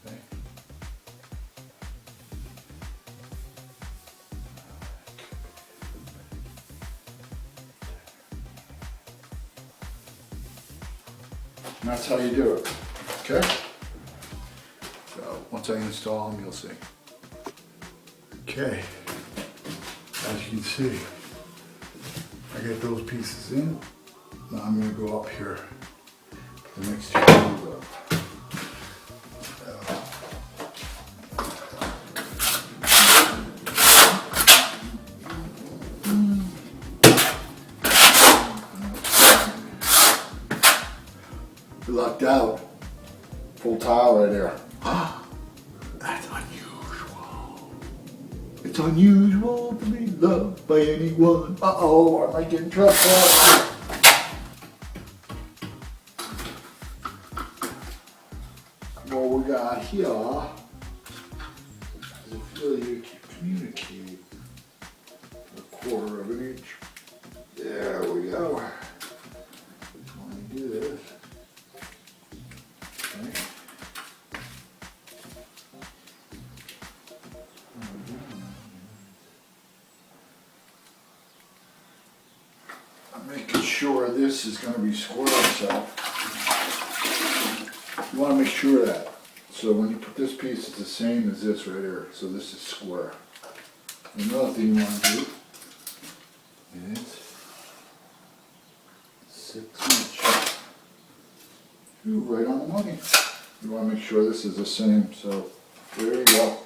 Okay. And that's how you do it. Okay. So once I install them, you'll see. Okay, as you can see, I get those pieces in. Now I'm going to go up here. The next two goes up. You're locked out. Full tile right there. That's unusual. It's unusual to be loved by anyone. Uh-oh, I might get in trouble. What we got here is a failure to communicate. A quarter of an inch. There we go. Let me do this. Okay. I'm making sure this is going to be square, so you want to make sure of that. So when you put this piece, it's the same as this right here. So this is square. Another thing you want to do is 6 inch. Ooh, right on the money. You want to make sure this is the same. So there you go.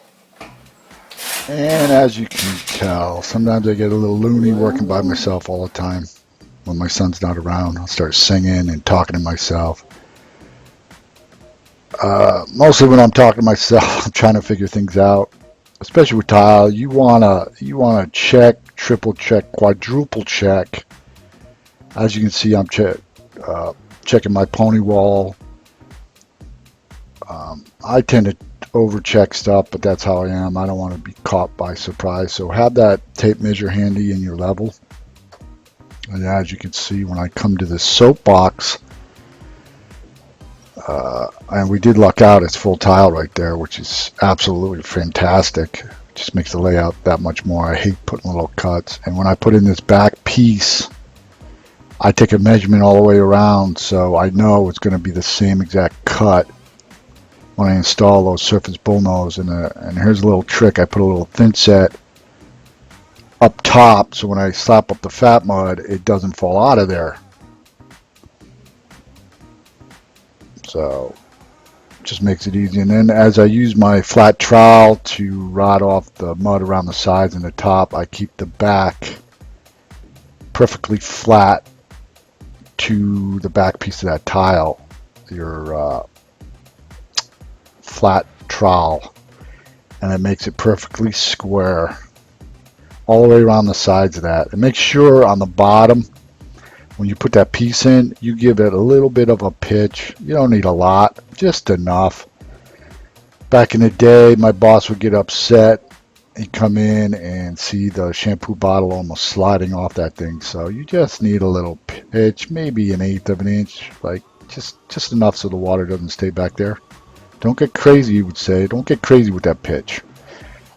And as you can tell, sometimes I get a little loony working by myself all the time. When my son's not around, I'll start singing and talking to myself. Mostly when I'm talking to myself, I'm trying to figure things out. Especially with tile, you wanna check, triple check, quadruple check. As you can see, I'm checking my pony wall. I tend to overcheck stuff, but that's how I am. I don't want to be caught by surprise. So have that tape measure handy in your level. And as you can see, when I come to this soapbox, and we did luck out, it's full tile right there, which is absolutely fantastic. Just makes the layout that much more. I hate putting little cuts. And when I put in this back piece, I take a measurement all the way around, so I know it's going to be the same exact cut when I install those surface bullnose. And here's a little trick. I put a little thin set up top, so when I slap up the FatMud, it doesn't fall out of there. So just makes it easy. And then as I use my flat trowel to rot off the mud around the sides and the top, I keep the back perfectly flat to the back piece of that tile, your flat trowel, and it makes it perfectly square all the way around the sides of that. And make sure on the bottom, when you put that piece in, you give it a little bit of a pitch. You don't need a lot, just enough. Back in the day, my boss would get upset. He'd come in and see the shampoo bottle almost sliding off that thing. So you just need a little pitch, maybe 1/8 of an inch, like just enough so the water doesn't stay back there. Don't get crazy, you would say. Don't get crazy with that pitch.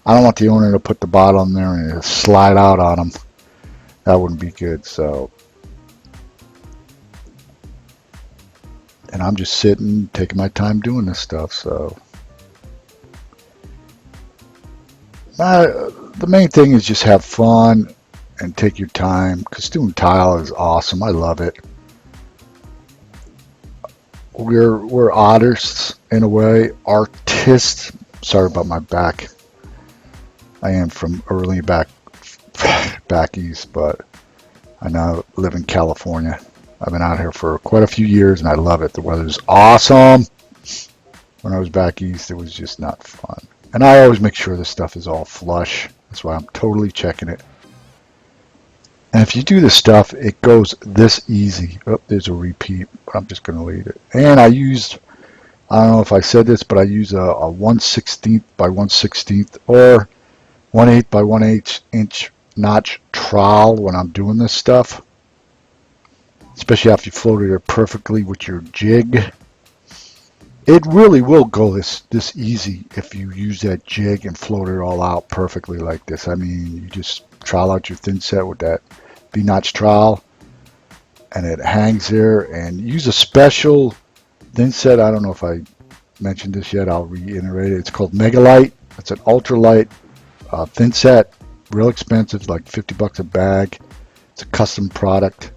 I don't want the owner to put the bottle in there and slide out on them. That wouldn't be good. So, and I'm just sitting, taking my time doing this stuff. So, the main thing is just have fun and take your time, because doing tile is awesome. I love it. We're artists in a way, artists. Sorry about my back. I am from early back east, but I now live in California. I've been out here for quite a few years and I love it. The weather's awesome. When I was back east, it was just not fun. And I always make sure this stuff is all flush. That's why I'm totally checking it. And if you do this stuff, it goes this easy. Oh, there's a repeat, but I'm just going to leave it. And I don't know if I said this, but I use a 1/16 by 1/16 or 1/8 by 1/8 inch notch trowel when I'm doing this stuff. Especially after you floated it perfectly with your jig. It really will go this easy if you use that jig and float it all out perfectly like this. I mean, you just trowel out your thin set with that V-notch trowel, and it hangs there. And use a special thin set. I don't know if I mentioned this yet. I'll reiterate it. It's called Megalight. It's an ultralight thin set. Real expensive, like $50 a bag. It's a custom product.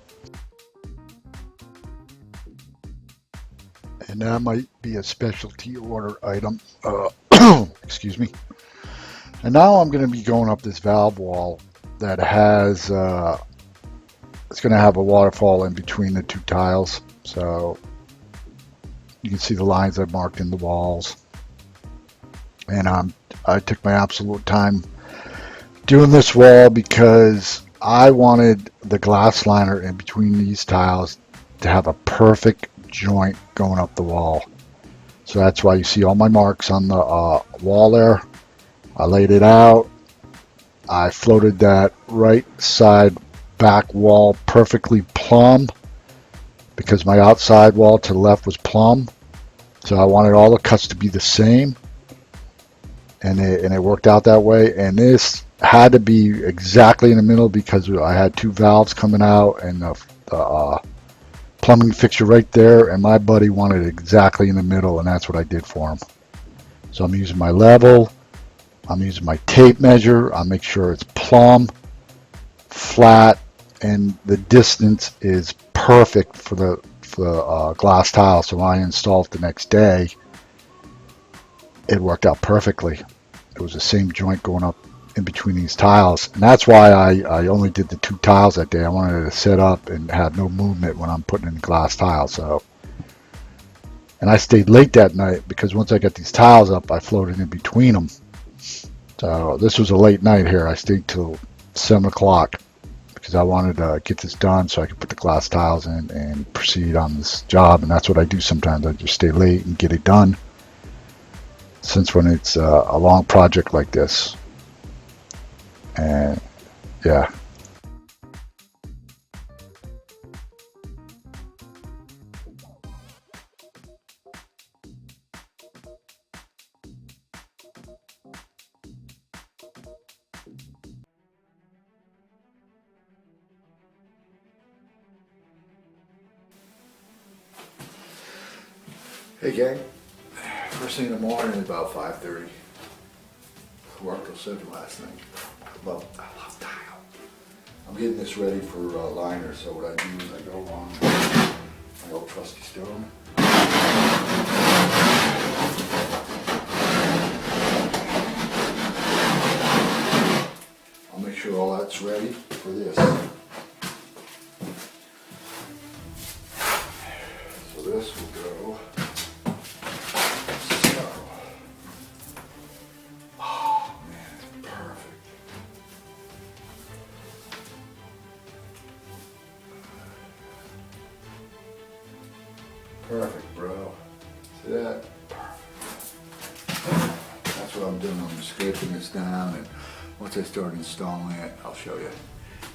And that might be a specialty order item. Excuse me. And now I'm going to be going up this valve wall that has, it's going to have a waterfall in between the two tiles. So you can see the lines I've marked in the walls. And I took my absolute time doing this wall because I wanted the glass liner in between these tiles to have a perfect joint going up the wall. So that's why you see all my marks on the wall there. I laid it out. I floated that right side back wall perfectly plumb because my outside wall to the left was plumb. So I wanted all the cuts to be the same. And it worked out that way. And this had to be exactly in the middle because I had two valves coming out and the plumbing fixture right there, and my buddy wanted it exactly in the middle, and that's what I did for him. So I'm using my level, I'm using my tape measure, I'll make sure it's plumb, flat, and the distance is perfect for the glass tile. So when I installed it the next day, it worked out perfectly. It was the same joint going up in between these tiles, and that's why I only did the two tiles that day. I wanted to set up and have no movement when I'm putting in the glass tile. So, and I stayed late that night because once I got these tiles up, I floated in between them. So this was a late night here. I stayed till 7 o'clock because I wanted to get this done so I could put the glass tiles in and proceed on this job. And that's what I do sometimes. I just stay late and get it done, since when it's a long project like this. And yeah. Hey gang, first thing in the morning is about 5:30. Worked till 7 last night. I love tile. I'm getting this ready for liner, so what I do is I go on my old trusty stone. I'll make sure all that's ready for this. So this will go. Perfect, bro. See that? Perfect. That's what I'm doing. I'm scraping this down, and once I start installing it, I'll show you.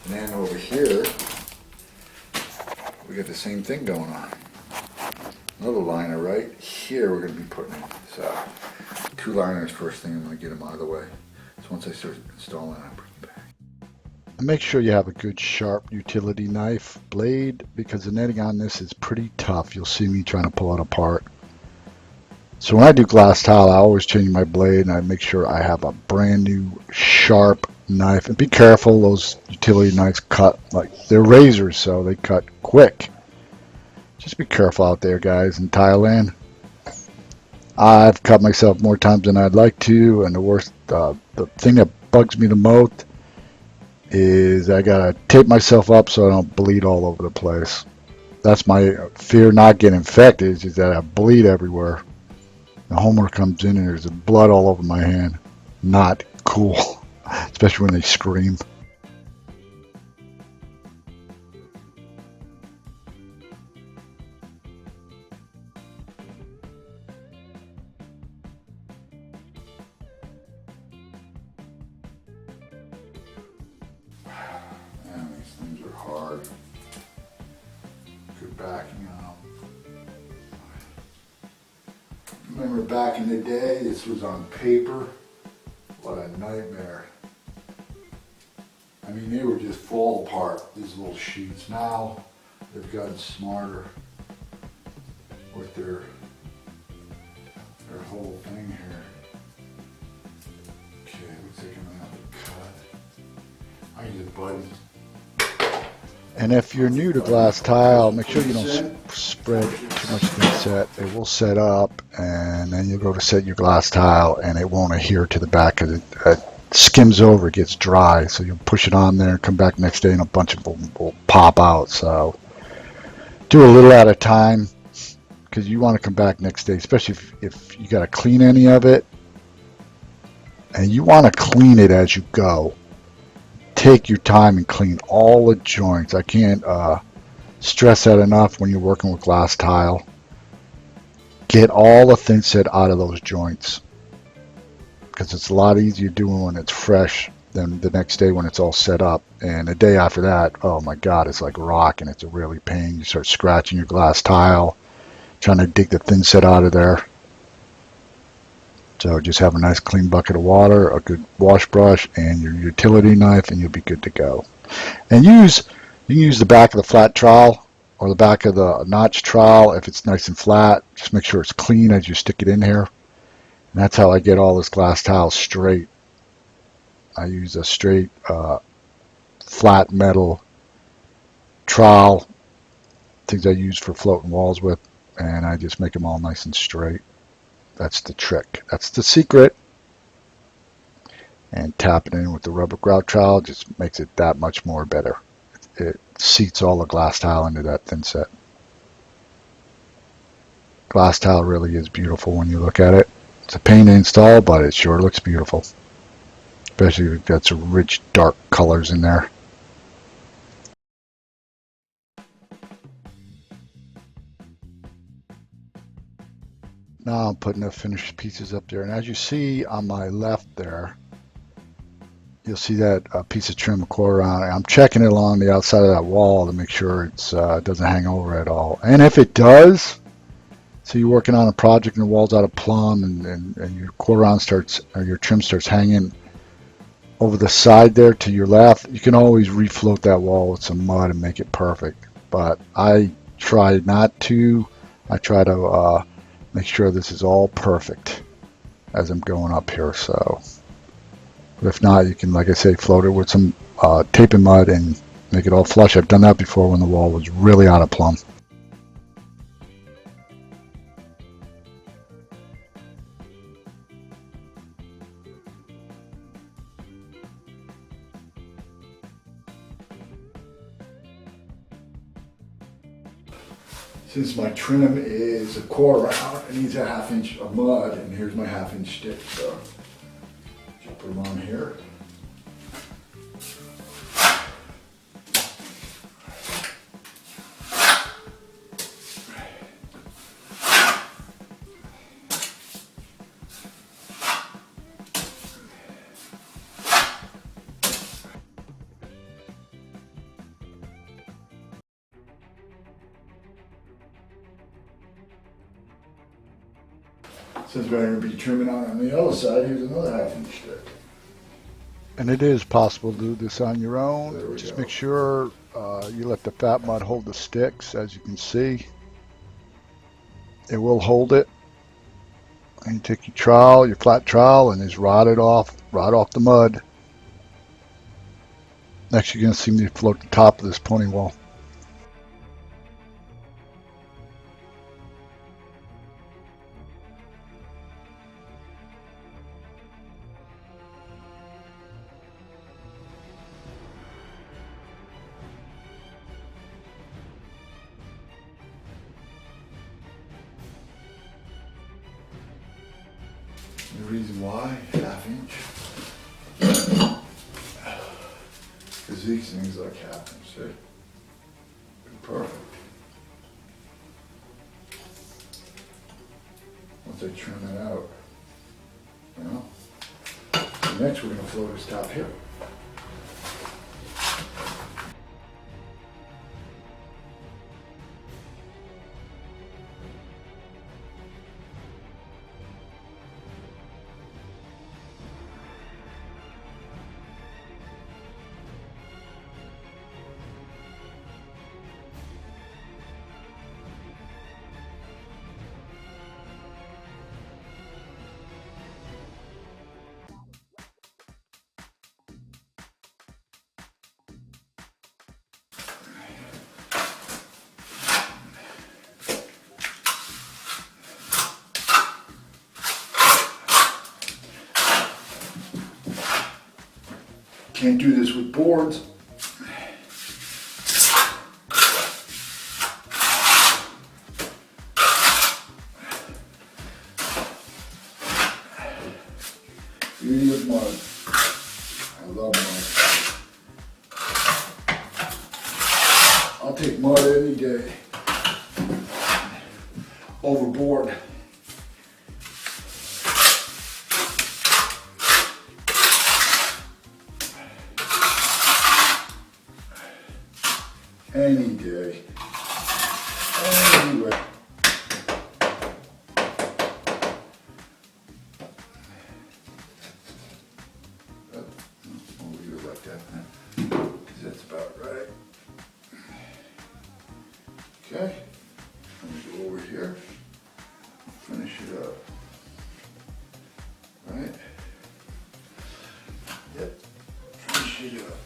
And then over here, we got the same thing going on. Another liner right here we're going to be putting in. So, two liners first thing. I'm going to get them out of the way. So once I start installing, I bring it back. And make sure you have a good sharp utility knife blade because the netting on this is pretty tough. You'll see me trying to pull it apart. So when I do glass tile, I always change my blade and I make sure I have a brand new sharp knife. And be careful, those utility knives cut like they're razors, so they cut quick. Just be careful out there, guys, in Thailand. I've cut myself more times than I'd like to, and the thing that bugs me the most is I gotta tape myself up so I don't bleed all over the place. That's my fear, not getting infected, is that I bleed everywhere. The homework comes in and there's blood all over my hand. Not cool, especially when they scream. Man, these things are hard. Good backing on them. Remember back in the day, this was on paper. What a nightmare. I mean, they were just fall apart, these little sheets. Now, they've gotten smarter with their whole thing here. Okay, looks like I'm gonna have to cut. I use a button. And if you're new to glass tile, make sure you don't spread too much thin set. It will set up, and then you go to set your glass tile, and it won't adhere to the back because it skims over, it gets dry. So you'll push it on there, come back next day, and a bunch of them will pop out. So do a little at a time because you want to come back next day, especially if you got to clean any of it, and you want to clean it as you go. Take your time and clean all the joints. I can't stress that enough when you're working with glass tile. Get all the thin set out of those joints because it's a lot easier doing when it's fresh than the next day when it's all set up. And the day after that, oh my God, it's like rock and it's a really pain. You start scratching your glass tile, trying to dig the thin set out of there. So just have a nice clean bucket of water, a good wash brush, and your utility knife, and you'll be good to go. And you can use the back of the flat trowel or the back of the notch trowel if it's nice and flat. Just make sure it's clean as you stick it in here. And that's how I get all this glass tile straight. I use a straight flat metal trowel, things I use for floating walls with, and I just make them all nice and straight. That's the trick. That's the secret. And tapping in with the rubber grout trowel just makes it that much more better. It seats all the glass tile into that thin set. Glass tile really is beautiful when you look at it. It's a pain to install, but it sure looks beautiful. Especially if you've got some rich, dark colors in there. Now I'm putting the finished pieces up there. And as you see on my left there, you'll see that piece of trim core on it. I'm checking it along the outside of that wall to make sure it doesn't hang over at all. And if it does, so you're working on a project and the wall's out of plumb and your core starts, or your trim starts hanging over the side there to your left, you can always refloat that wall with some mud and make it perfect. But I try not to. I try to make sure this is all perfect as I'm going up here. So, but if not, you can, like I say, float it with some tape and mud and make it all flush. I've done that before when the wall was really out of plumb. Since my trim is a core round, it needs a 1/2 inch of mud, and here's my 1/2 inch stick. So just put them on here. Since we're going to be trimming on the other side, here's another 1/2 inch stick. And it is possible to do this on your There own. we Just go. make sure you let the FatMud hold the sticks. As you can see, it will hold it. And you take your trowel, your flat trowel, and just rod off the mud. Next, you're going to see me float the top of this pony wall. The reason why, ½ inch. Because these things like ½ inch, see? Perfect. Once I trim it out, you know? So next we're gonna float this top here. Can't do this with boards. Beauty of mud. I love mud. I'll take mud any day. Overboard. Any day. Anyway. We'll leave it like that then, because that's about right. Okay. Let me go over here. Finish it up. Right? Yep. Finish it up.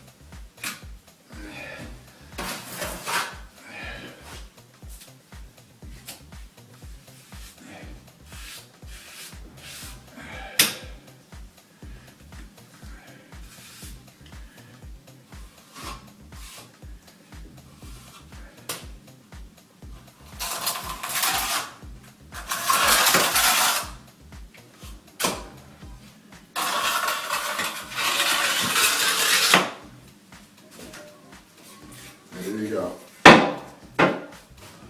There you go.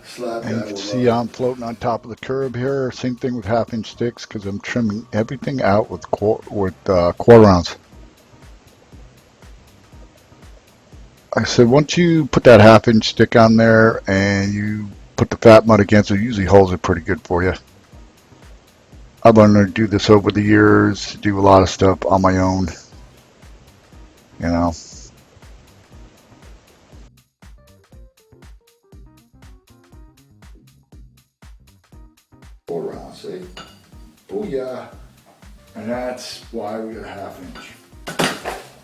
Slap And you that can with see I'm floating on top of the curb here. Same thing with ½ inch sticks because I'm trimming everything out with quarter ounce. I said once you put that ½ inch stick on there and you put the FatMud against it, it usually holds it pretty good for you. I've learned to do this over the years, do a lot of stuff on my own, you know. Go around, see? Booyah. And that's why we got a ½ inch.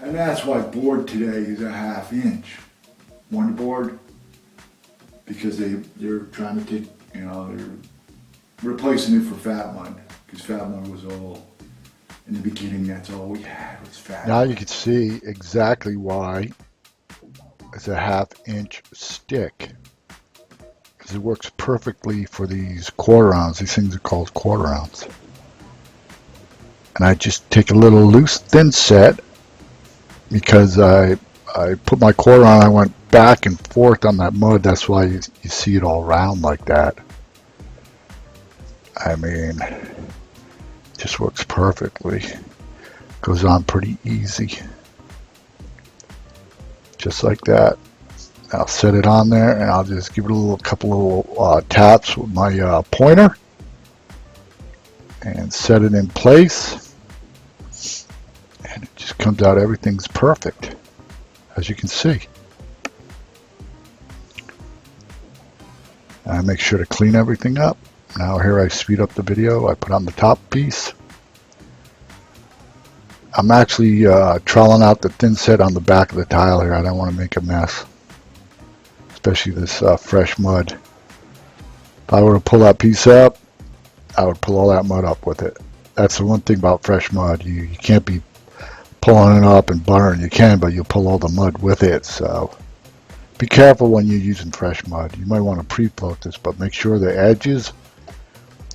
And that's why board today is a ½ inch. One board, because they're trying to take, you know, they're replacing it for FatMud. Because FatMud was all, in the beginning, that's all we had was FatMud. Now you can see exactly why it's a ½ inch stick. Because it works perfectly for these quarter ounce. These things are called quarter ounce. And I just take a little loose thin set because I put my quarter on. I went back and forth on that mud. That's why you see it all round like that. I mean, it just works perfectly. Goes on pretty easy. Just like that. I'll set it on there and I'll just give it a couple little taps with my pointer and set it in place. And it just comes out, everything's perfect, as you can see. I make sure to clean everything up. Now here I speed up the video. I put on the top piece. I'm actually troweling out the thin set on the back of the tile here. I don't want to make a mess, especially this fresh mud. If I were to pull that piece up, I would pull all that mud up with it. That's the one thing about fresh mud. You can't be pulling it up and buttering. You can, but you'll pull all the mud with it. So be careful when you're using fresh mud. You might want to pre-float this, but make sure the edges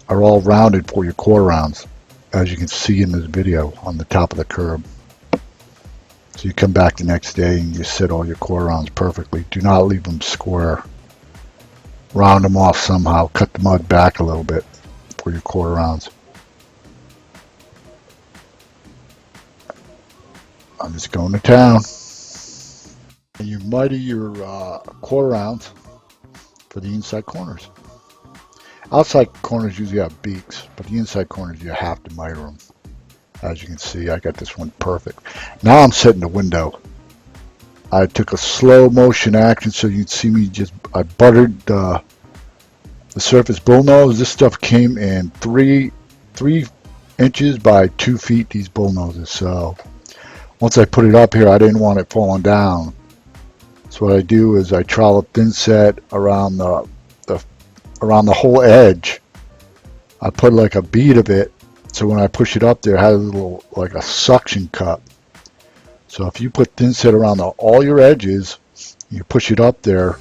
are all rounded for your core rounds, as you can see in this video on the top of the curb. So you come back the next day and you set all your core rounds perfectly. Do not leave them square. Round them off somehow. Cut the mud back a little bit for your core rounds. I'm just going to town. And you muddy your core rounds for the inside corners. Outside corners usually have beaks, but the inside corners you have to miter them. As you can see, I got this one perfect. Now I'm setting the window. I took a slow motion action so you'd see me I buttered the surface bullnose. This stuff came in 3 inches by 2 feet, these bullnoses. So once I put it up here, I didn't want it falling down. So what I do is I trowel a thin set around the whole edge. I put like a bead of it, so when I push it up there, it has a little, like a suction cup. So if you put thin set around all your edges, you push it up there,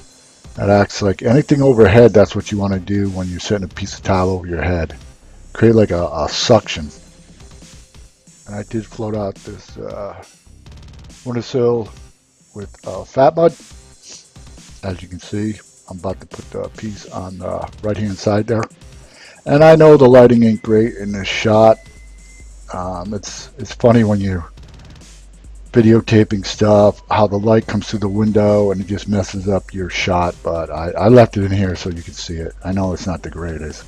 that acts like anything overhead. That's what you want to do when you're setting a piece of tile over your head. Create like a suction. And I did float out this windowsill with FatMud. As you can see, I'm about to put the piece on the right hand side there. And I know the lighting ain't great in this shot. It's funny when you're videotaping stuff, how the light comes through the window and it just messes up your shot, but I left it in here so you can see it. I know it's not the greatest.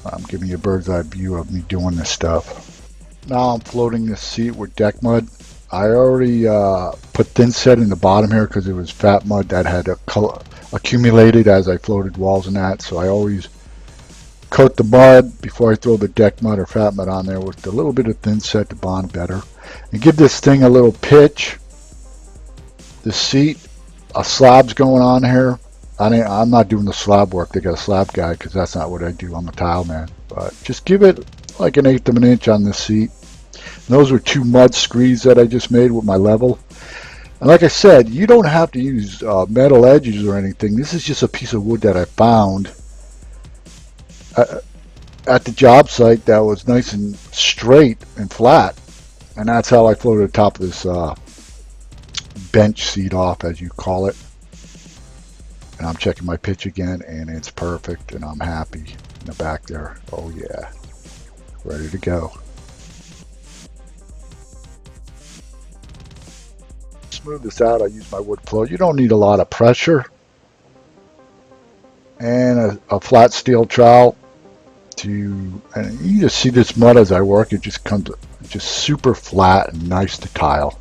I'm giving you a bird's eye view of me doing this stuff. Now I'm floating this seat with DeckMud. I already put thin set in the bottom here because it was FatMud that had accumulated as I floated walls and that, so I always coat the mud before I throw the DeckMud or FatMud on there with a little bit of thin set to bond better. And give this thing a little pitch. The seat, a slab's going on here. I'm not doing the slab work. They got a slab guy because that's not what I do. I'm a tile man. But just give it like 1/8 of an inch on this seat. And those were 2 mud screeds that I just made with my level. And like I said, you don't have to use metal edges or anything. This is just a piece of wood that I found at the job site that was nice and straight and flat. And that's how I floated the top of this bench seat off, as you call it. And I'm checking my pitch again, and it's perfect, and I'm happy in the back there. Oh yeah, ready to go. Smooth this out, I use my wood flow. You don't need a lot of pressure. And a flat steel trowel and you just see this mud as I work. It just comes just super flat and nice to tile.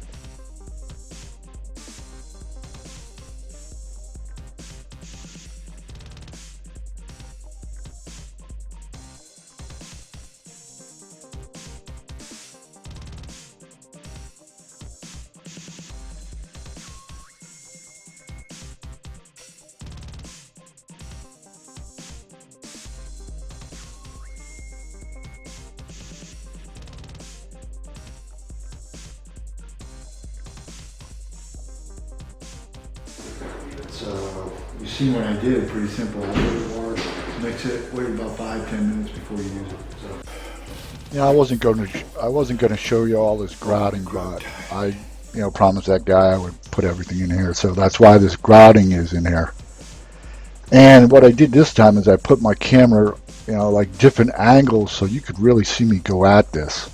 So you see what I did, pretty simple. I put it water, mix it, wait about 5-10 minutes before you use it. So. Yeah, I wasn't going to show you all this grouting, but I promised that guy I would put everything in here. So that's why this grouting is in here. And what I did this time is I put my camera, like different angles so you could really see me go at this.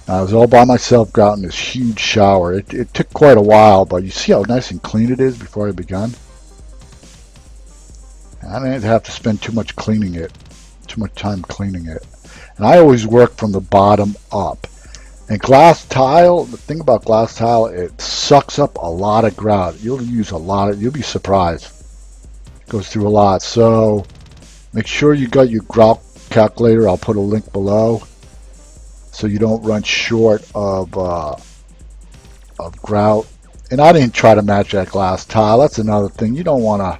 I was all by myself grouting this huge shower. It took quite a while, but you see how nice and clean it is before I begun? I didn't have to spend too much time cleaning it. And I always work from the bottom up. And glass tile, the thing about glass tile, it sucks up a lot of grout. You'll use a lot of, you'll be surprised. It goes through a lot. So make sure you got your grout calculator. I'll put a link below so you don't run short of grout. And I didn't try to match that glass tile. That's another thing. You don't want to,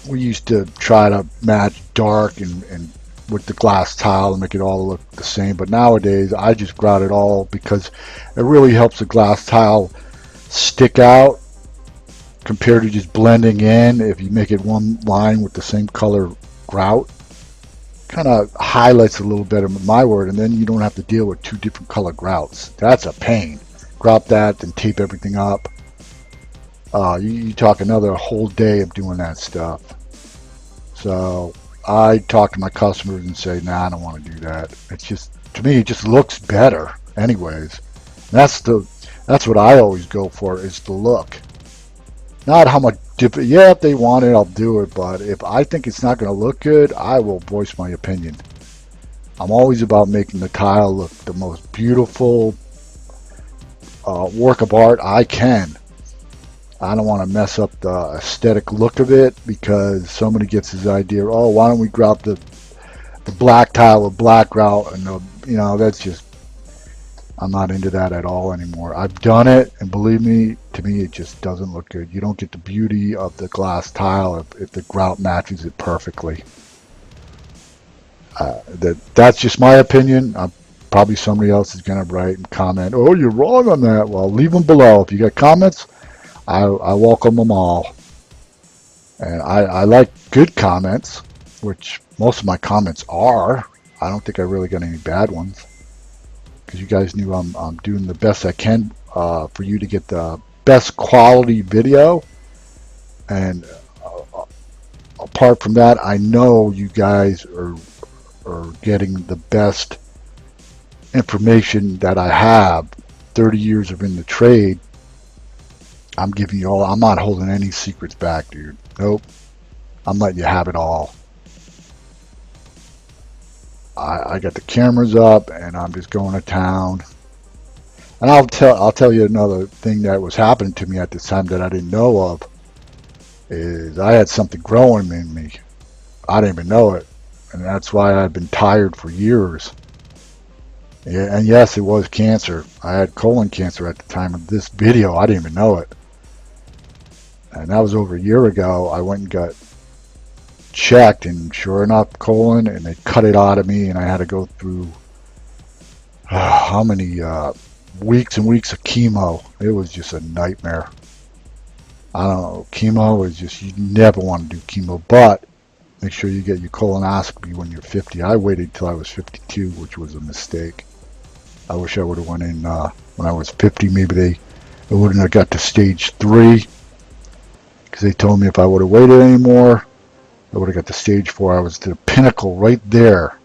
we used to try to match dark and with the glass tile and make it all look the same. But nowadays, I just grout it all because it really helps the glass tile stick out compared to just blending in. If you make it one line with the same color grout, kind of highlights a little better, my word, and then you don't have to deal with two different color grouts. That's a pain. Grout that, then tape everything up. You talk another whole day of doing that stuff. So I talk to my customers and say, nah, I don't want to do that. It's just, to me, it just looks better anyways. That's what I always go for, is the look. Not how much different. Yeah, if they want it, I'll do it. But if I think it's not going to look good, I will voice my opinion. I'm always about making the tile look the most beautiful work of art I can. I don't want to mess up the aesthetic look of it because somebody gets his idea, oh, why don't we grout the black tile with black grout? And that's just, I'm not into that at all anymore. I've done it, and believe me, to me, it just doesn't look good. You don't get the beauty of the glass tile if the grout matches it perfectly. That's just my opinion. Probably somebody else is going to write and comment, oh, you're wrong on that. Well, leave them below. If you got comments, I welcome them all. And I like good comments, which most of my comments are. I don't think I really got any bad ones, because you guys knew I'm doing the best I can for you to get the best quality video. And apart from that, I know you guys are getting the best information that I have. 30 years of in the trade, I'm giving you all. I'm not holding any secrets back, dude. Nope. I'm letting you have it all. I got the cameras up, and I'm just going to town. And I'll tell you another thing that was happening to me at this time that I didn't know of, is I had something growing in me. I didn't even know it, and that's why I've been tired for years. Yeah, and yes, it was cancer. I had colon cancer at the time of this video. I didn't even know it. And that was over a year ago. I went and got checked, and sure enough, colon, and they cut it out of me, and I had to go through how many weeks and weeks of chemo. It was just a nightmare. I don't know. Chemo is just, you never want to do chemo, but make sure you get your colonoscopy when you're 50. I waited till I was 52, which was a mistake. I wish I would have went in when I was 50. Maybe it wouldn't have got to stage 3, because they told me if I would have waited anymore, I would have got to stage 4. I was to the pinnacle right there.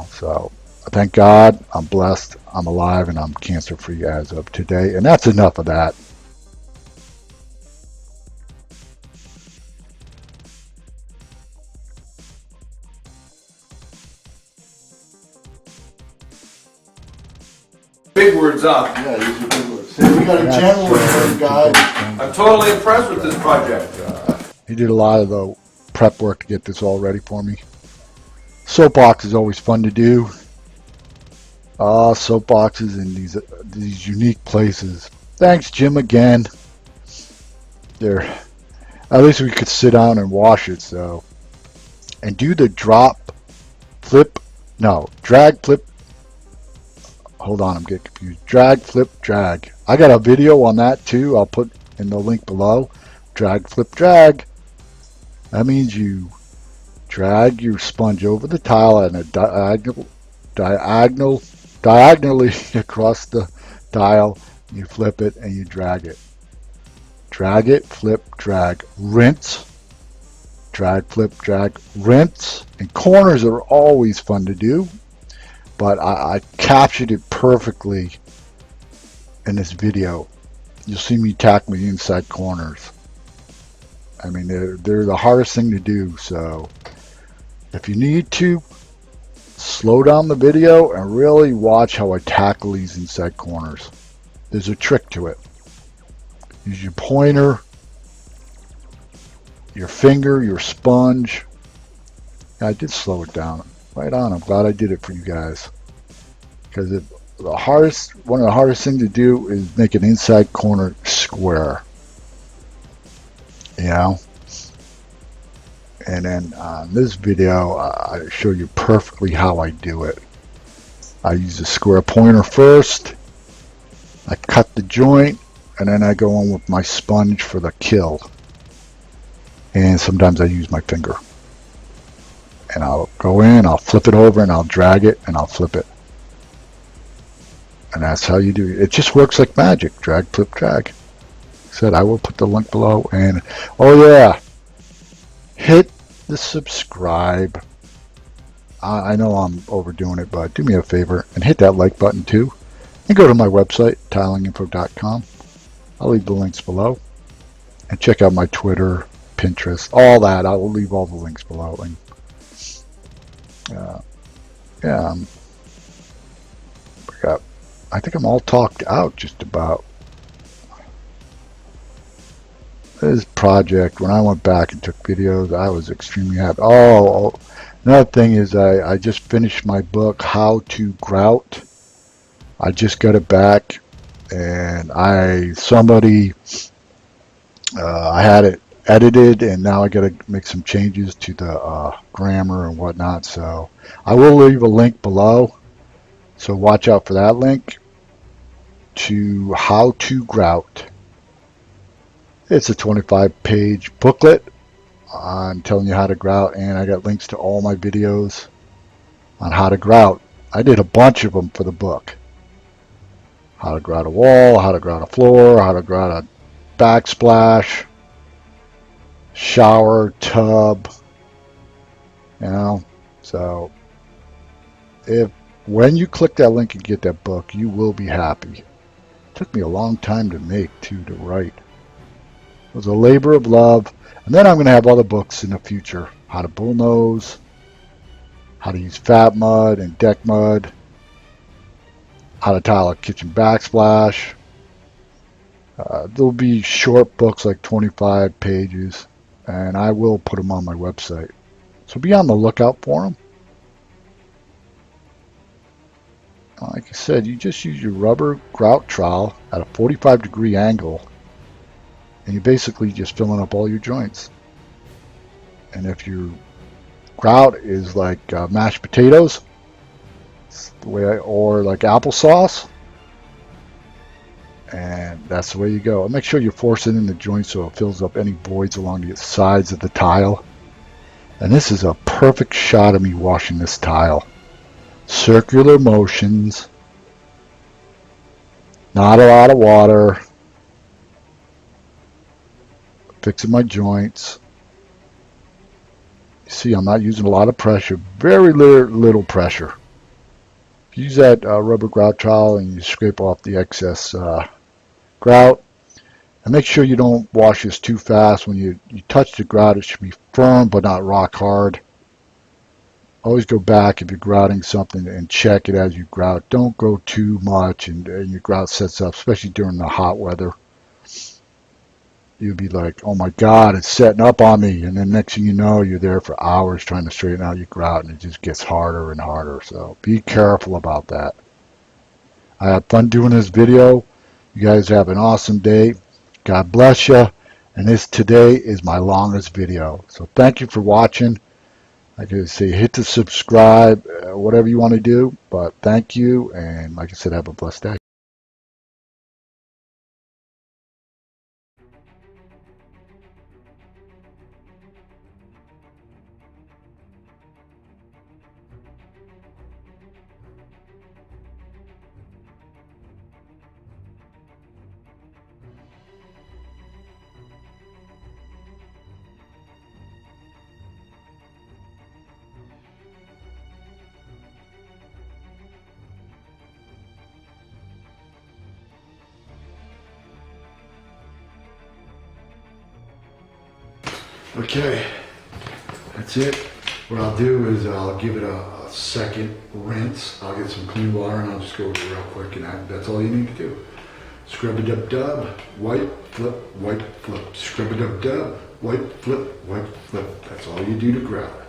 So thank God I'm blessed, I'm alive, and I'm cancer free as of today. And that's enough of that. Big words up. Yeah, use your big words. See, we got a general guy. I'm totally impressed with this project. He did a lot of the prep work to get this all ready for me. Soapbox is always fun to do. Soapboxes in these unique places. Thanks, Jim, again. There, at least we could sit down and wash it. So, and do the drop, flip, no, drag, flip. Hold on, I'm getting confused. Drag, flip, drag. I got a video on that too. I'll put in the link below. Drag, flip, drag. That means you drag your sponge over the tile and a diagonally across the tile. You flip it and you drag it. Drag it, flip, drag, rinse. Drag, flip, drag, rinse. And corners are always fun to do, but I captured it perfectly in this video. You'll see me tackle the inside corners. I mean, they're the hardest thing to do, so if you need to, slow down the video and really watch how I tackle these inside corners. There's a trick to it. Use your pointer, your finger, your sponge. I did slow it down. Right on. I'm glad I did it for you guys. Because one of the hardest things to do is make an inside corner square. You know? And then on this video, I show you perfectly how I do it. I use the square pointer first. I cut the joint, and then I go on with my sponge for the kill. And sometimes I use my finger. And I'll go in, I'll flip it over, and I'll drag it, and I'll flip it. And that's how you do it. It just works like magic. Drag, flip, drag. Said I will put the link below. And oh yeah, hit the subscribe. I know I'm overdoing it, but do me a favor and hit that like button too. And go to my website, tilinginfo.com. I'll leave the links below. And check out my Twitter, Pinterest, all that. I will leave all the links below. And yeah, I think I'm all talked out just about. This project, when I went back and took videos, I was extremely happy. Oh, another thing is I just finished my book, How to Grout. I just got it back, and I had it edited, and now I got to make some changes to the grammar and whatnot. So I will leave a link below. So watch out for that link to How to Grout. It's a 25-page booklet on telling you how to grout, and I got links to all my videos on how to grout. I did a bunch of them for the book. How to grout a wall, how to grout a floor, how to grout a backsplash, shower, tub, you know. So when you click that link and get that book, you will be happy. It took me a long time to make too, to write. It was a labor of love. And then I'm going to have other books in the future. How to bullnose, how to use FatMud and DeckMud, how to tile a kitchen backsplash. There'll be short books like 25 pages, and I will put them on my website. So be on the lookout for them. Like I said, you just use your rubber grout trowel at a 45-degree angle, and you're basically just filling up all your joints. And if your grout is like mashed potatoes, or like applesauce, and that's the way you go. And make sure you force it in the joint so it fills up any voids along the sides of the tile. And this is a perfect shot of me washing this tile. Circular motions, not a lot of water, fixing my joints. You see, I'm not using a lot of pressure, very little pressure. If you use that rubber grout trowel and you scrape off the excess grout, and make sure you don't wash this too fast. When you touch the grout, it should be firm but not rock hard. Always go back if you're grouting something and check it as you grout. Don't go too much and your grout sets up, especially during the hot weather. You'll be like, oh my God, it's setting up on me. And then next thing you know, you're there for hours trying to straighten out your grout, and it just gets harder and harder. So be careful about that. I had fun doing this video. You guys have an awesome day. God bless you. And this today is my longest video. So thank you for watching. Like I say, hit the subscribe, whatever you want to do. But thank you. And like I said, have a blessed day. Okay, that's it. What I'll do is I'll give it a second rinse. I'll get some clean water and I'll just go over it real quick, and that's all you need to do. Scrub-a-dub-dub, wipe, flip, scrub-a-dub-dub, wipe, flip, wipe, flip. That's all you do to grout.